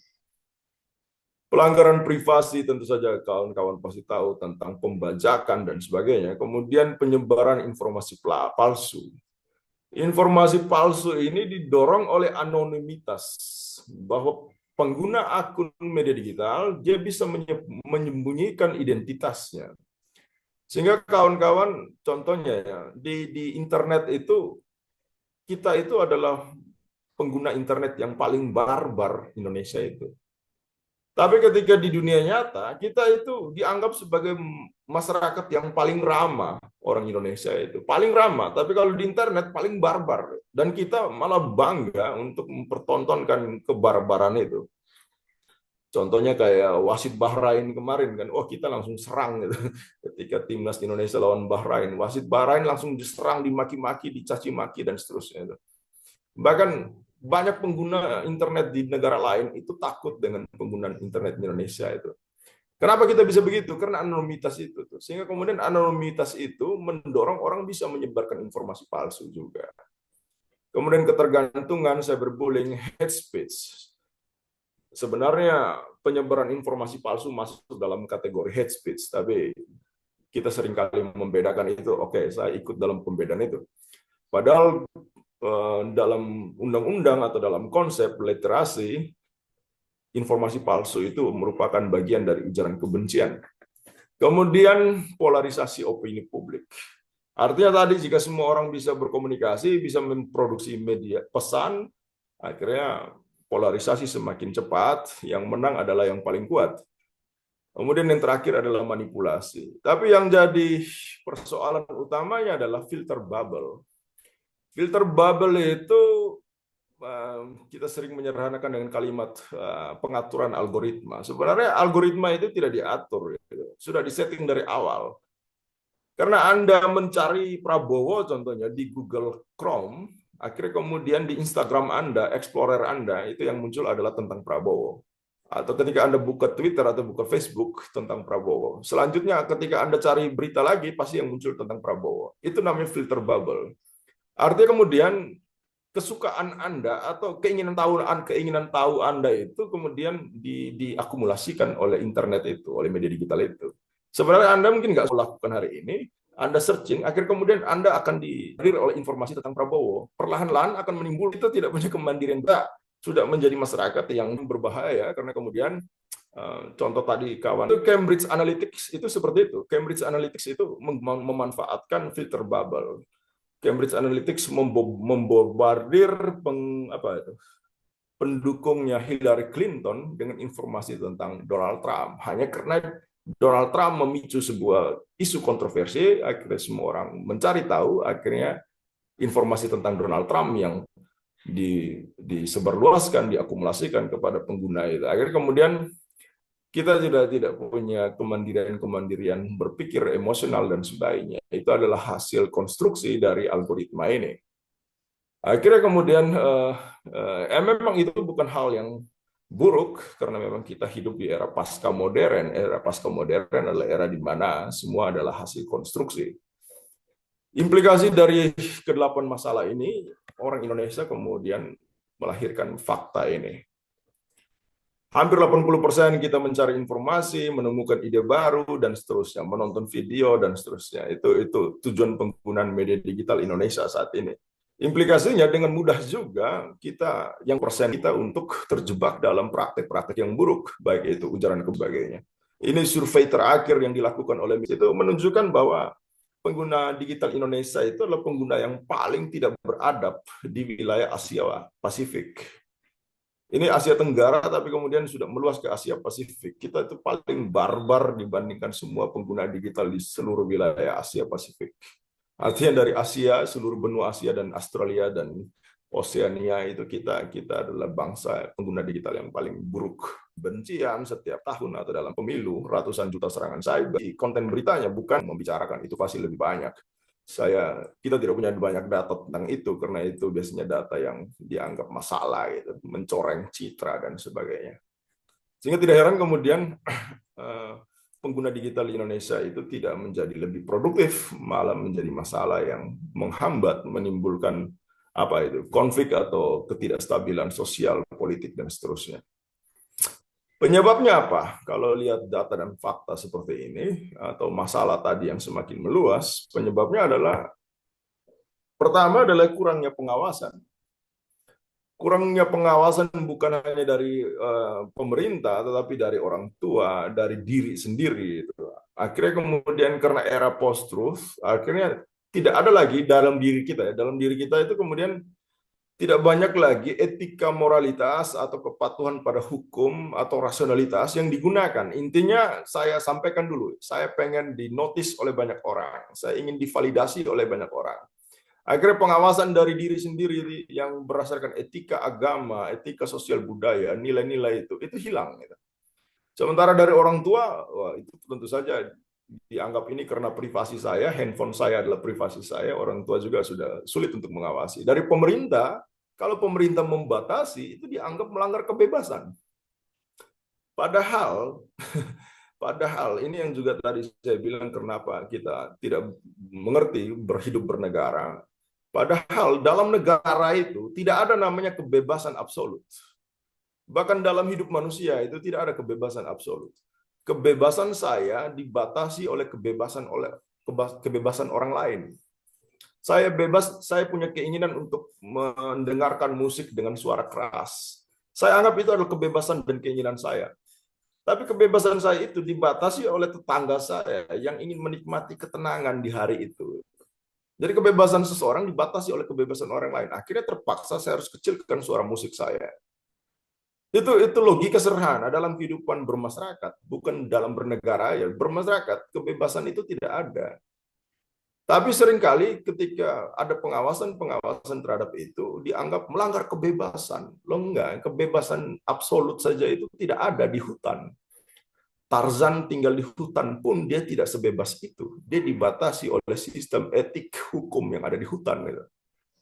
Pelanggaran privasi tentu saja kawan-kawan pasti tahu, tentang pembajakan dan sebagainya. Kemudian penyebaran informasi palsu. Informasi palsu ini didorong oleh anonimitas, bahwa pengguna akun media digital dia bisa menyembunyikan identitasnya. Sehingga kawan-kawan, contohnya ya, di internet itu, kita itu adalah pengguna internet yang paling barbar Indonesia itu. Tapi ketika di dunia nyata, kita itu dianggap sebagai masyarakat yang paling ramah, orang Indonesia itu. Paling ramah, tapi kalau di internet paling barbar. Dan kita malah bangga untuk mempertontonkan kebarbaran itu. Contohnya kayak wasit Bahrain kemarin kan, kita langsung serang gitu. Ketika timnas Indonesia lawan Bahrain, wasit Bahrain langsung diserang, dimaki-maki, dicaci maki dan seterusnya itu. Bahkan banyak pengguna internet di negara lain itu takut dengan penggunaan internet di Indonesia itu. Kenapa kita bisa begitu? Karena anonimitas itu. Sehingga kemudian anonimitas itu mendorong orang bisa menyebarkan informasi palsu juga. Kemudian ketergantungan, cyberbullying, hate speech. Sebenarnya penyebaran informasi palsu masuk dalam kategori hate speech, tapi kita seringkali membedakan itu. Oke, saya ikut dalam pembedaan itu. Padahal dalam undang-undang atau dalam konsep literasi, informasi palsu itu merupakan bagian dari ujaran kebencian. Kemudian polarisasi opini publik. Artinya tadi, jika semua orang bisa berkomunikasi, bisa memproduksi media pesan, akhirnya polarisasi semakin cepat, yang menang adalah yang paling kuat. Kemudian yang terakhir adalah manipulasi. Tapi yang jadi persoalan utamanya adalah filter bubble. Filter bubble itu kita sering menyederhanakan dengan kalimat pengaturan algoritma. Sebenarnya algoritma itu tidak diatur, gitu. Sudah disetting dari awal. Karena Anda mencari Prabowo contohnya di Google Chrome, akhirnya kemudian di Instagram Anda, Explorer Anda, itu yang muncul adalah tentang Prabowo. Atau ketika Anda buka Twitter atau buka Facebook tentang Prabowo. Selanjutnya ketika Anda cari berita lagi, pasti yang muncul tentang Prabowo. Itu namanya filter bubble. Artinya kemudian kesukaan Anda atau keinginan tahu Anda itu kemudian diakumulasikan oleh internet itu, oleh media digital itu. Sebenarnya Anda mungkin nggak lakukan hari ini, Anda searching, akhirnya kemudian Anda akan dihadir oleh informasi tentang Prabowo. Perlahan-lahan akan menimbul, kita tidak punya kemandirian, kita sudah menjadi masyarakat yang berbahaya, karena kemudian contoh tadi kawan, Cambridge Analytics itu seperti itu. Cambridge Analytics itu memanfaatkan filter bubble. Cambridge Analytics membombardir pendukungnya Hillary Clinton dengan informasi tentang Donald Trump. Hanya karena Donald Trump memicu sebuah isu kontroversi, akhirnya semua orang mencari tahu, akhirnya informasi tentang Donald Trump yang disebarluaskan, diakumulasikan kepada pengguna itu. Akhirnya kemudian kita tidak punya kemandirian berpikir emosional dan sebagainya. Itu adalah hasil konstruksi dari algoritma ini. Akhirnya kemudian memang itu bukan hal yang buruk, karena memang kita hidup di era pasca modern. Era pasca modern adalah era di mana semua adalah hasil konstruksi. Implikasi dari ke-8 masalah ini, orang Indonesia kemudian melahirkan fakta ini. Hampir 80% kita mencari informasi, menemukan ide baru, dan seterusnya, menonton video, dan seterusnya. Itu tujuan penggunaan media digital Indonesia saat ini. Implikasinya dengan mudah juga yang persen kita untuk terjebak dalam praktek-praktek yang buruk, baik itu ujaran kebahagiaannya. Ini survei terakhir yang dilakukan oleh itu menunjukkan bahwa pengguna digital Indonesia itu adalah pengguna yang paling tidak beradab di wilayah Asia Pasifik. Ini Asia Tenggara, tapi kemudian sudah meluas ke Asia Pasifik. Kita itu paling barbar dibandingkan semua pengguna digital di seluruh wilayah Asia Pasifik. Artinya dari Asia, seluruh benua Asia dan Australia dan Oseania itu kita adalah bangsa pengguna digital yang paling buruk. Bencian setiap tahun atau dalam pemilu, ratusan juta serangan cyber. Konten beritanya bukan membicarakan, itu pasti lebih banyak. Kita tidak punya banyak data tentang itu karena itu biasanya data yang dianggap masalah gitu, mencoreng citra dan sebagainya. Sehingga tidak heran kemudian pengguna digital di Indonesia itu tidak menjadi lebih produktif, malah menjadi masalah yang menghambat, menimbulkan konflik atau ketidakstabilan sosial, politik dan seterusnya. Penyebabnya apa? Kalau lihat data dan fakta seperti ini atau masalah tadi yang semakin meluas, penyebabnya adalah pertama adalah kurangnya pengawasan. Kurangnya pengawasan bukan hanya dari pemerintah, tetapi dari orang tua, dari diri sendiri. Akhirnya kemudian karena era post-truth, akhirnya tidak ada lagi dalam diri kita. Dalam diri kita itu kemudian tidak banyak lagi etika moralitas atau kepatuhan pada hukum atau rasionalitas yang digunakan. Intinya saya sampaikan dulu, saya pengen dinotis oleh banyak orang. Saya ingin divalidasi oleh banyak orang. Akhirnya pengawasan dari diri sendiri yang berdasarkan etika agama, etika sosial budaya, nilai-nilai itu hilang. Sementara dari orang tua, wah, itu tentu saja dianggap ini karena privasi saya, handphone saya adalah privasi saya, orang tua juga sudah sulit untuk mengawasi. Dari pemerintah, kalau pemerintah membatasi, itu dianggap melanggar kebebasan. Padahal ini yang juga tadi saya bilang kenapa kita tidak mengerti berhidup bernegara. Padahal dalam negara itu tidak ada namanya kebebasan absolut. Bahkan dalam hidup manusia itu tidak ada kebebasan absolut. Kebebasan saya dibatasi oleh kebebasan orang lain. Saya bebas, saya punya keinginan untuk mendengarkan musik dengan suara keras. Saya anggap itu adalah kebebasan dan keinginan saya. Tapi kebebasan saya itu dibatasi oleh tetangga saya yang ingin menikmati ketenangan di hari itu. Jadi kebebasan seseorang dibatasi oleh kebebasan orang lain. Akhirnya terpaksa saya harus kecilkan suara musik saya. Itu logika sederhana dalam kehidupan bermasyarakat, bukan dalam bernegara ya. Bermasyarakat, kebebasan itu tidak ada. Tapi seringkali ketika ada pengawasan terhadap itu, dianggap melanggar kebebasan. Loh enggak, kebebasan absolut saja itu tidak ada di hutan. Tarzan tinggal di hutan pun dia tidak sebebas itu. Dia dibatasi oleh sistem etik hukum yang ada di hutan. Gitu.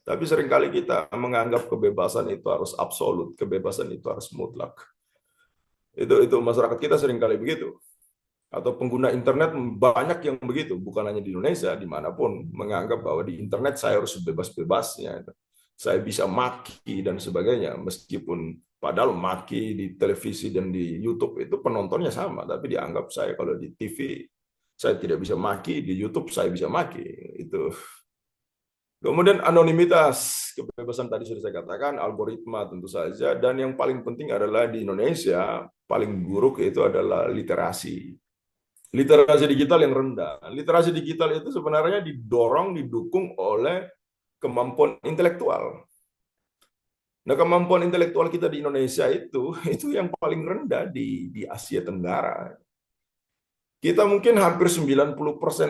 Tapi seringkali kita menganggap kebebasan itu harus absolut, kebebasan itu harus mutlak. Itu masyarakat kita seringkali begitu. Atau pengguna internet banyak yang begitu, bukan hanya di Indonesia, dimanapun menganggap bahwa di internet saya harus bebas-bebasnya. Saya bisa maki dan sebagainya, meskipun padahal maki di televisi dan di YouTube itu penontonnya sama, tapi dianggap saya kalau di TV saya tidak bisa maki, di YouTube saya bisa maki. Itu. Kemudian anonimitas, kebebasan tadi sudah saya katakan, algoritma tentu saja, dan yang paling penting adalah di Indonesia paling buruk itu adalah literasi. Literasi digital yang rendah. Literasi digital itu sebenarnya didukung oleh kemampuan intelektual. Nah, kemampuan intelektual kita di Indonesia itu yang paling rendah di Asia Tenggara. Kita mungkin hampir 90%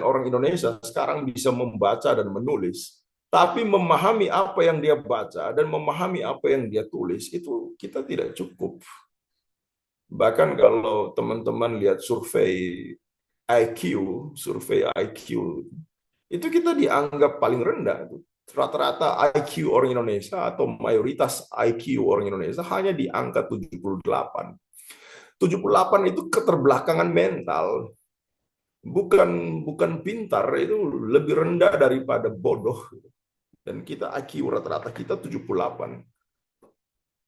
orang Indonesia sekarang bisa membaca dan menulis, tapi memahami apa yang dia baca dan memahami apa yang dia tulis itu kita tidak cukup. Bahkan kalau teman-teman lihat survei IQ, itu kita dianggap paling rendah. Rata-rata IQ orang Indonesia atau mayoritas IQ orang Indonesia hanya di angka 78. 78 itu keterbelakangan mental. Bukan pintar, itu lebih rendah daripada bodoh. Dan kita IQ rata-rata kita 78.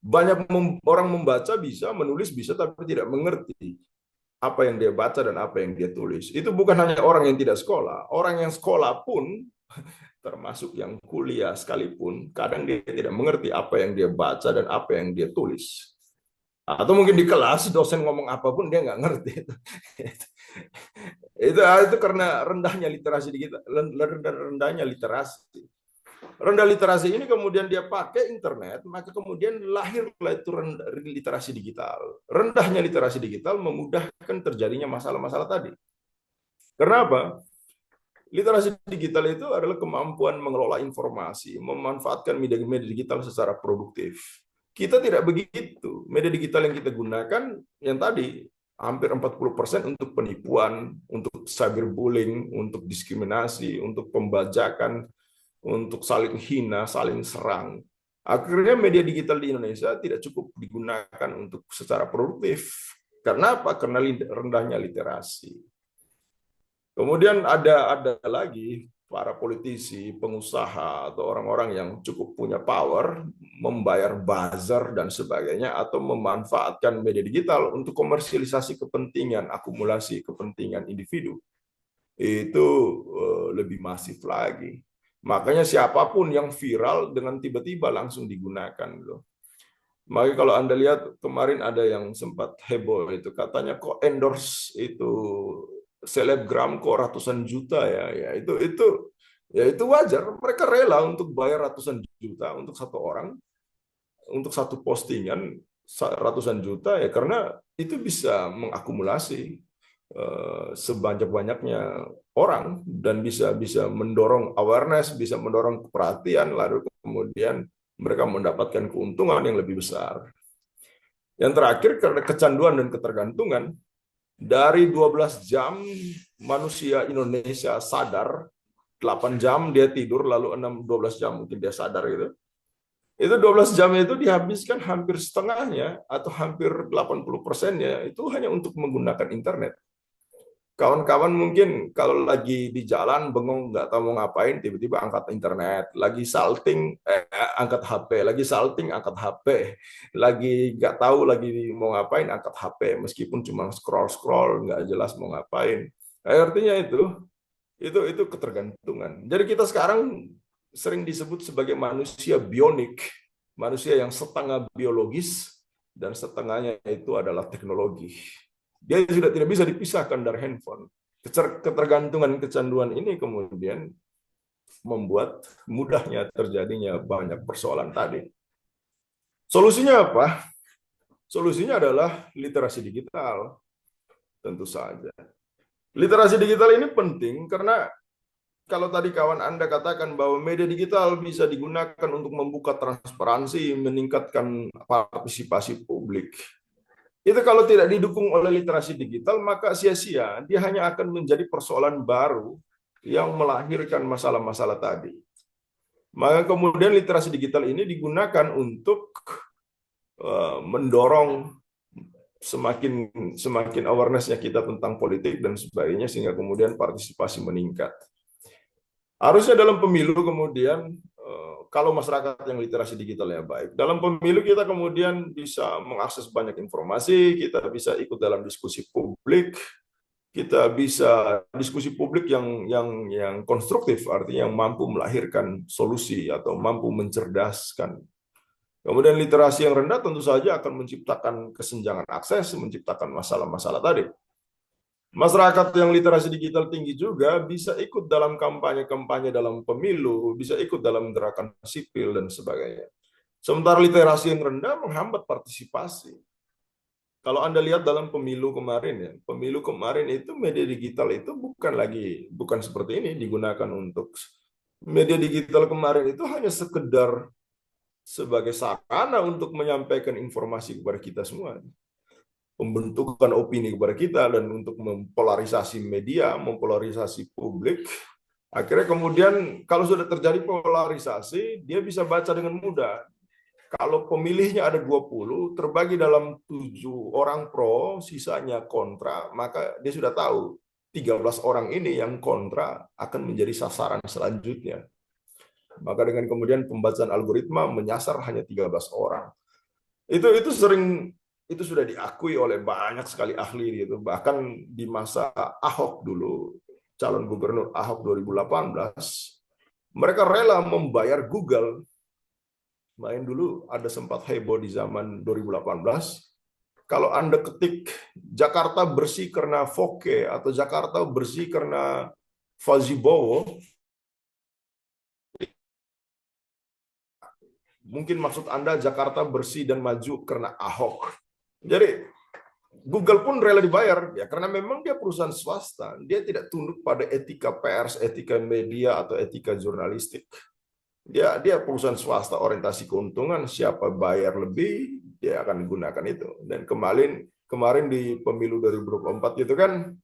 Banyak orang membaca bisa, menulis bisa, tapi tidak mengerti apa yang dia baca dan apa yang dia tulis. Itu bukan hanya orang yang tidak sekolah. Orang yang sekolah pun, termasuk yang kuliah sekalipun, kadang dia tidak mengerti apa yang dia baca dan apa yang dia tulis. Atau mungkin di kelas, dosen ngomong apapun, dia nggak ngerti. Itu karena rendahnya literasi kita, rendahnya literasi. Rendah literasi ini kemudian dia pakai internet, maka kemudian lahirlah itu literasi digital. Rendahnya literasi digital memudahkan terjadinya masalah-masalah tadi. Kenapa? Literasi digital itu adalah kemampuan mengelola informasi, memanfaatkan media-media digital secara produktif. Kita tidak begitu. Media digital yang kita gunakan, yang tadi, hampir 40% untuk penipuan, untuk cyberbullying, untuk diskriminasi, untuk pembajakan, untuk saling hina, saling serang. Akhirnya media digital di Indonesia tidak cukup digunakan untuk secara produktif. Karena apa? Karena rendahnya literasi. Kemudian ada lagi para politisi, pengusaha, atau orang-orang yang cukup punya power, membayar buzzer dan sebagainya, atau memanfaatkan media digital untuk komersialisasi kepentingan, akumulasi kepentingan individu. Itu lebih masif lagi. Makanya siapapun yang viral dengan tiba-tiba langsung digunakan loh. Makanya kalau Anda lihat kemarin ada yang sempat heboh itu, katanya kok endorse itu selebgram kok ratusan juta ya. Ya itu wajar. Mereka rela untuk bayar ratusan juta untuk satu orang, untuk satu postingan ratusan juta ya, karena itu bisa mengakumulasi sebanyak-banyaknya orang dan bisa mendorong awareness, bisa mendorong perhatian, lalu kemudian mereka mendapatkan keuntungan yang lebih besar. Yang terakhir, karena kecanduan dan ketergantungan, dari 12 jam manusia Indonesia sadar, 8 jam dia tidur, lalu 12 jam mungkin dia sadar gitu. Itu 12 jam itu dihabiskan hampir setengahnya atau hampir 80%-nya itu hanya untuk menggunakan internet. Kawan-kawan mungkin kalau lagi di jalan bengong nggak tahu mau ngapain, tiba-tiba angkat internet, lagi salting angkat HP, lagi salting angkat HP, lagi nggak tahu lagi mau ngapain angkat HP, meskipun cuma scroll nggak jelas mau ngapain. Artinya itu ketergantungan. Jadi kita sekarang sering disebut sebagai manusia bionik, manusia yang setengah biologis dan setengahnya itu adalah teknologi. Dia sudah tidak bisa dipisahkan dari handphone. Ketergantungan, kecanduan ini kemudian membuat mudahnya terjadinya banyak persoalan tadi. Solusinya apa? Solusinya adalah literasi digital, tentu saja. Literasi digital ini penting karena kalau tadi kawan Anda katakan bahwa media digital bisa digunakan untuk membuka transparansi, meningkatkan partisipasi publik. Itu kalau tidak didukung oleh literasi digital, maka sia-sia. Dia hanya akan menjadi persoalan baru yang melahirkan masalah-masalah tadi. Maka kemudian literasi digital ini digunakan untuk mendorong semakin awareness-nya kita tentang politik dan sebagainya, sehingga kemudian partisipasi meningkat. Harusnya dalam pemilu kemudian, kalau masyarakat yang literasi digitalnya baik, dalam pemilu kita kemudian bisa mengakses banyak informasi, kita bisa ikut dalam diskusi publik, kita bisa diskusi publik yang konstruktif, artinya yang mampu melahirkan solusi atau mampu mencerdaskan. Kemudian literasi yang rendah tentu saja akan menciptakan kesenjangan akses, menciptakan masalah-masalah tadi. Masyarakat yang literasi digital tinggi juga bisa ikut dalam kampanye-kampanye dalam pemilu, bisa ikut dalam gerakan sipil dan sebagainya. Sementara literasi yang rendah menghambat partisipasi. Kalau Anda lihat dalam pemilu kemarin ya, pemilu kemarin itu media digital itu bukan seperti ini digunakan untuk media digital kemarin itu hanya sekedar sebagai sarana untuk menyampaikan informasi kepada kita semua, pembentukan opini kepada kita, dan untuk mempolarisasi media, mempolarisasi publik. Akhirnya kemudian kalau sudah terjadi polarisasi, dia bisa baca dengan mudah. Kalau pemilihnya ada 20, terbagi dalam 7 orang pro, sisanya kontra, maka dia sudah tahu 13 orang ini yang kontra akan menjadi sasaran selanjutnya. Maka dengan kemudian pembacaan algoritma menyasar hanya 13 orang. Itu sudah diakui oleh banyak sekali ahli gitu. Bahkan di masa Ahok dulu, calon gubernur Ahok 2018, mereka rela membayar Google. Main dulu ada sempat heboh di zaman 2018. Kalau Anda ketik Jakarta bersih karena Foke atau Jakarta bersih karena Fauzi-Bowo, mungkin maksud Anda Jakarta bersih dan maju karena Ahok. Jadi Google pun rela dibayar ya, karena memang dia perusahaan swasta, dia tidak tunduk pada etika pers, etika media atau etika jurnalistik. Dia perusahaan swasta orientasi keuntungan, siapa bayar lebih dia akan gunakan itu. Dan kemarin kemarin di pemilu 2024 itu kan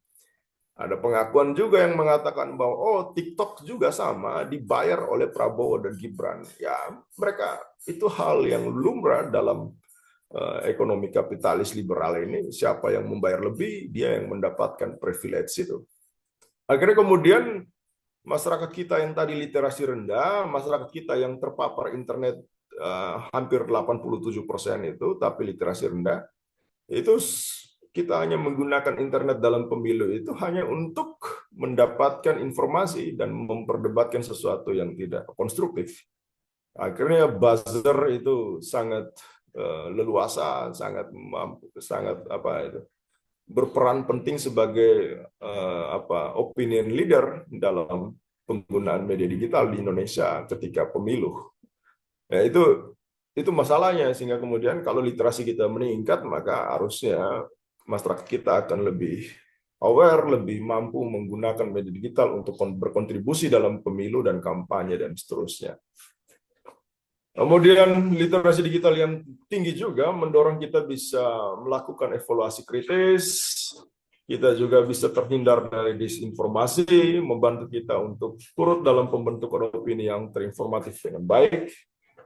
ada pengakuan juga yang mengatakan bahwa oh TikTok juga sama dibayar oleh Prabowo dan Gibran. Ya, mereka itu hal yang lumrah dalam ekonomi kapitalis liberal ini. Siapa yang membayar lebih, dia yang mendapatkan privilege itu. Akhirnya kemudian masyarakat kita yang tadi literasi rendah, masyarakat kita yang terpapar internet hampir 87% itu, tapi literasi rendah, itu kita hanya menggunakan internet dalam pemilu itu hanya untuk mendapatkan informasi dan memperdebatkan sesuatu yang tidak konstruktif. Akhirnya buzzer itu sangat leluasa, sangat berperan penting sebagai opinion leader dalam penggunaan media digital di Indonesia ketika pemilu. Ya, itu masalahnya, sehingga kemudian kalau literasi kita meningkat, maka harusnya masyarakat kita akan lebih aware, lebih mampu menggunakan media digital untuk berkontribusi dalam pemilu dan kampanye dan seterusnya. Kemudian literasi digital yang tinggi juga mendorong kita bisa melakukan evaluasi kritis, kita juga bisa terhindar dari disinformasi, membantu kita untuk turut dalam pembentukan opini yang terinformatif dengan baik.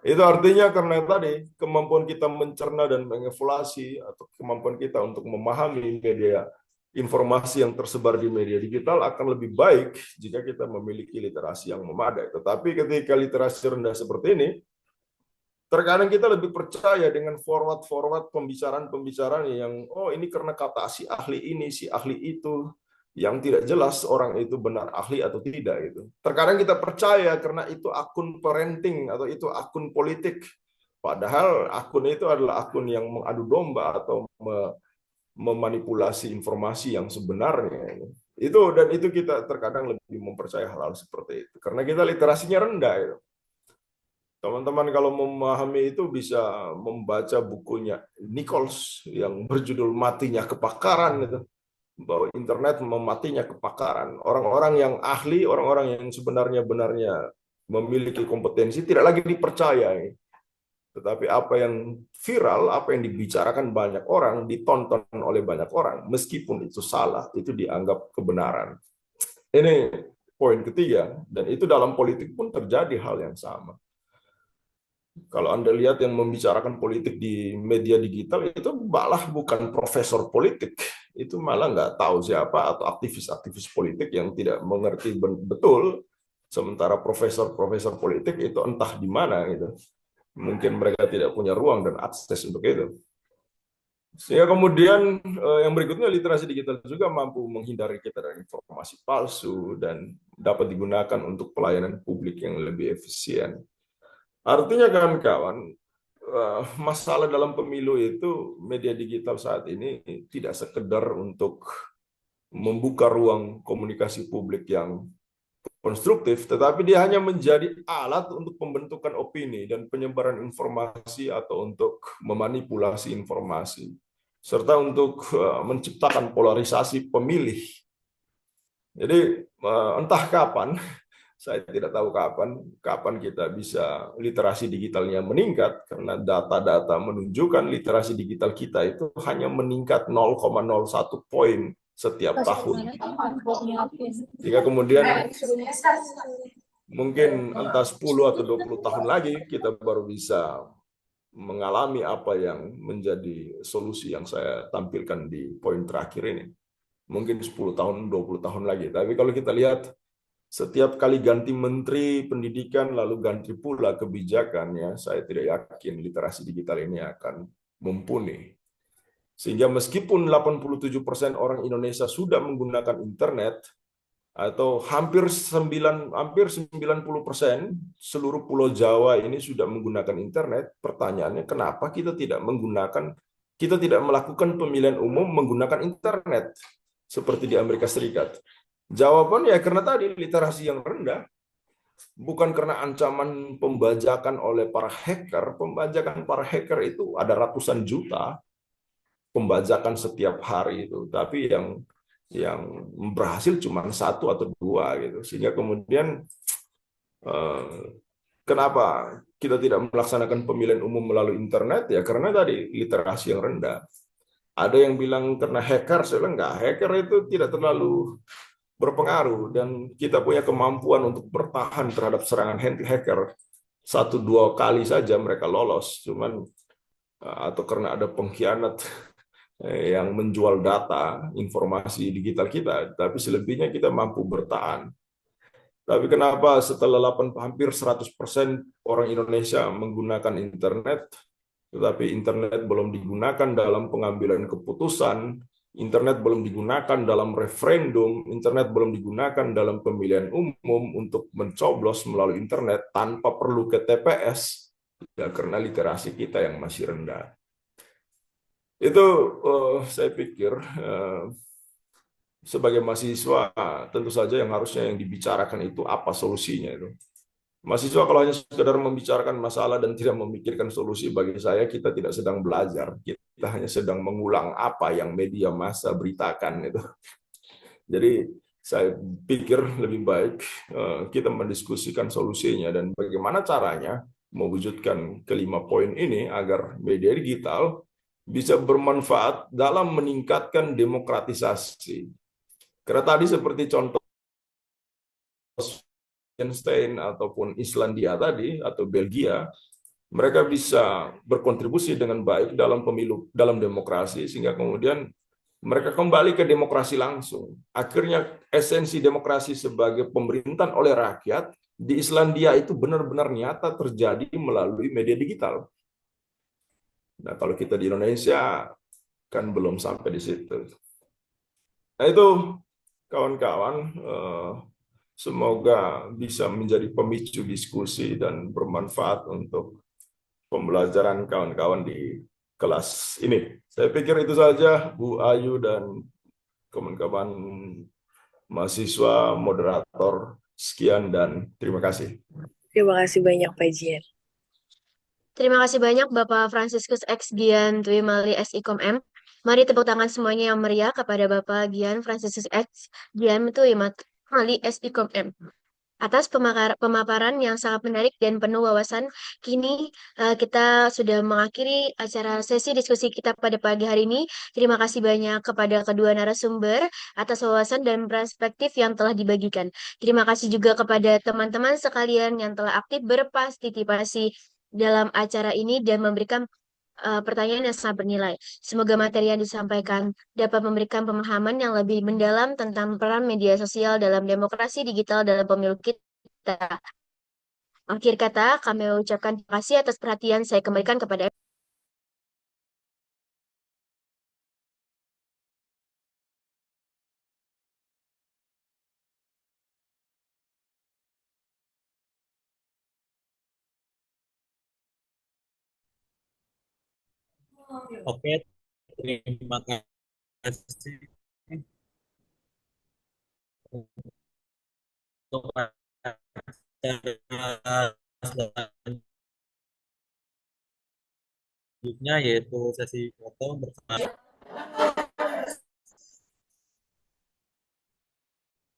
Itu artinya karena tadi kemampuan kita mencerna dan mengevaluasi atau kemampuan kita untuk memahami media informasi yang tersebar di media digital akan lebih baik jika kita memiliki literasi yang memadai. Tetapi ketika literasi rendah seperti ini, terkadang kita lebih percaya dengan forward pembicaraan yang oh ini karena kata si ahli ini, si ahli itu, yang tidak jelas orang itu benar ahli atau tidak gitu. Terkadang kita percaya karena itu akun parenting atau itu akun politik, padahal akun itu adalah akun yang mengadu domba atau memanipulasi informasi yang sebenarnya. Itu kita terkadang lebih mempercayai hal-hal seperti itu karena kita literasinya rendah gitu. Teman-teman kalau memahami itu bisa membaca bukunya Nichols yang berjudul Matinya Kepakaran itu, bahwa internet mematinya kepakaran. Orang-orang yang ahli, orang-orang yang sebenarnya benarnya memiliki kompetensi tidak lagi dipercayai. Tetapi apa yang viral, apa yang dibicarakan banyak orang, ditonton oleh banyak orang, meskipun itu salah, itu dianggap kebenaran. Ini poin ketiga, dan itu dalam politik pun terjadi hal yang sama. Kalau Anda lihat yang membicarakan politik di media digital itu malah bukan profesor politik, itu malah nggak tahu siapa atau aktivis-aktivis politik yang tidak mengerti betul, sementara profesor-profesor politik itu entah di mana gitu. Mungkin mereka tidak punya ruang dan akses untuk itu. Sehingga kemudian yang berikutnya literasi digital juga mampu menghindari kita dari informasi palsu dan dapat digunakan untuk pelayanan publik yang lebih efisien. Artinya kawan-kawan, masalah dalam pemilu itu media digital saat ini tidak sekedar untuk membuka ruang komunikasi publik yang konstruktif, tetapi dia hanya menjadi alat untuk pembentukan opini dan penyebaran informasi atau untuk memanipulasi informasi, serta untuk menciptakan polarisasi pemilih. Jadi entah kapan, saya tidak tahu kapan kita bisa literasi digitalnya meningkat, karena data-data menunjukkan literasi digital kita itu hanya meningkat 0,01 poin setiap tahun. Jika kemudian mungkin entah 10 atau 20 tahun lagi kita baru bisa mengalami apa yang menjadi solusi yang saya tampilkan di poin terakhir ini. Mungkin 10 tahun, 20 tahun lagi. Tapi kalau kita lihat setiap kali ganti menteri pendidikan lalu ganti pula kebijakannya, saya tidak yakin literasi digital ini akan mumpuni. Sehingga meskipun 87% orang Indonesia sudah menggunakan internet, atau hampir 90% seluruh Pulau Jawa ini sudah menggunakan internet, pertanyaannya kenapa kita tidak melakukan pemilihan umum menggunakan internet seperti di Amerika Serikat? Jawabannya karena tadi literasi yang rendah, bukan karena ancaman pembajakan oleh para hacker. Pembajakan para hacker itu ada ratusan juta pembajakan setiap hari itu, tapi yang berhasil cuma 1 atau 2 gitu. Sehingga kemudian kenapa kita tidak melaksanakan pemilihan umum melalui internet? Ya karena tadi literasi yang rendah. Ada yang bilang karena hacker, saya bilang enggak, hacker itu tidak terlalu berpengaruh dan kita punya kemampuan untuk bertahan terhadap serangan hacker. 1-2 kali saja mereka lolos, cuman atau karena ada pengkhianat yang menjual data informasi digital kita, tapi selebihnya kita mampu bertahan. Tapi kenapa setelah hampir 100% orang Indonesia menggunakan internet, tetapi internet belum digunakan dalam pengambilan keputusan, internet belum digunakan dalam referendum, internet belum digunakan dalam pemilihan umum untuk mencoblos melalui internet tanpa perlu ke TPS, ya karena literasi kita yang masih rendah. Itu saya pikir sebagai mahasiswa tentu saja yang harusnya yang dibicarakan itu apa solusinya itu. Mahasiswa kalau hanya sekedar membicarakan masalah dan tidak memikirkan solusi, bagi saya kita tidak sedang belajar, kita hanya sedang mengulang apa yang media massa beritakan itu. Jadi saya pikir lebih baik kita mendiskusikan solusinya dan bagaimana caranya mewujudkan kelima poin ini agar media digital bisa bermanfaat dalam meningkatkan demokratisasi. Karena tadi seperti contoh Liechtenstein ataupun Islandia tadi atau Belgia, mereka bisa berkontribusi dengan baik dalam pemilu, dalam demokrasi, sehingga kemudian mereka kembali ke demokrasi langsung. Akhirnya esensi demokrasi sebagai pemerintahan oleh rakyat di Islandia itu benar-benar nyata terjadi melalui media digital. Nah, kalau kita di Indonesia kan belum sampai di situ. Nah, itu kawan-kawan, semoga bisa menjadi pemicu diskusi dan bermanfaat untuk pembelajaran kawan-kawan di kelas ini. Saya pikir itu saja, Bu Ayu dan kawan-kawan mahasiswa, moderator. Sekian dan terima kasih. Terima kasih banyak Pak Jian. Terima kasih banyak Bapak Franciscus X Gian Dwi Mali SIKOM M. Mari tepuk tangan semuanya yang meriah kepada Bapak Gian Franciscus X Gian Dwi Mali SIKOM M. Atas pemaparan yang sangat menarik dan penuh wawasan. Kini kita sudah mengakhiri acara sesi diskusi kita pada pagi hari ini. Terima kasih banyak kepada kedua narasumber atas wawasan dan perspektif yang telah dibagikan. Terima kasih juga kepada teman-teman sekalian yang telah aktif berpartisipasi dalam acara ini dan memberikan pertanyaan yang sangat bernilai. Semoga materi yang disampaikan dapat memberikan pemahaman yang lebih mendalam tentang peran media sosial dalam demokrasi digital dalam pemilu kita. Akhir kata, kami mengucapkan terima kasih atas perhatian. Saya kembalikan kepada Oke, terima kasih untuk acara selanjutnya yaitu sesi foto bersama.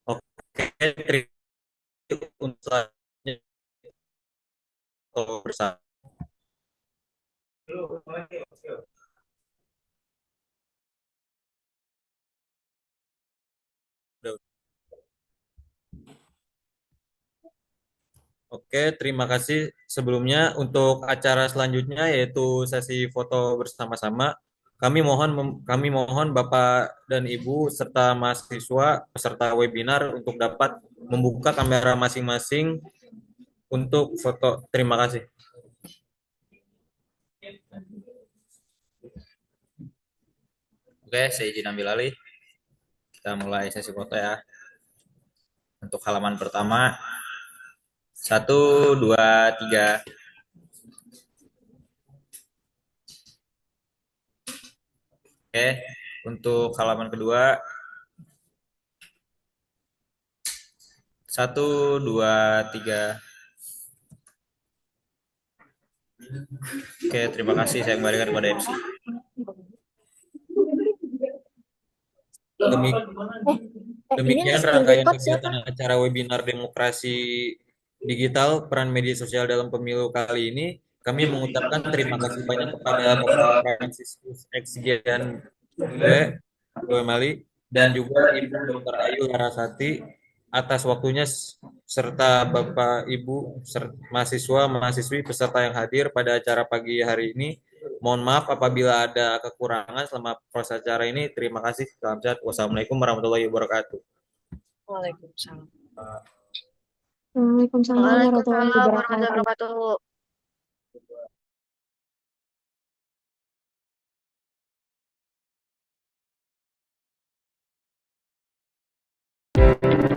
Oke, terima kasih untuk selanjutnya foto bersama. Oke, terima kasih sebelumnya untuk acara selanjutnya yaitu sesi foto bersama-sama. Kami mohon Bapak dan Ibu serta mahasiswa peserta webinar untuk dapat membuka kamera masing-masing untuk foto. Terima kasih. Oke, saya izin ambil alih. Kita mulai sesi foto ya. Untuk halaman pertama, 1, 2, 3. Oke, untuk halaman kedua, 1, 2, 3. Oke, terima kasih. Saya kembalikan kepada MC. Demikian rangkaian kegiatan acara webinar demokrasi digital peran media sosial dalam pemilu kali ini. Kami mengucapkan terima kasih banyak kepada Bapak Franciscus X Gian Bule, Bu Emali, dan juga Ibu Dr. Ayu Larasati atas waktunya serta Bapak Ibu mahasiswa mahasiswi peserta yang hadir pada acara pagi hari ini. Mohon maaf apabila ada kekurangan selama proses acara ini. Terima kasih. Salam sehat. Wassalamualaikum warahmatullahi wabarakatuh. Waalaikumsalam. Waalaikumsalam warahmatullahi Waalaikumsalam wabarakatuh. warahmatullahi wabarakatuh.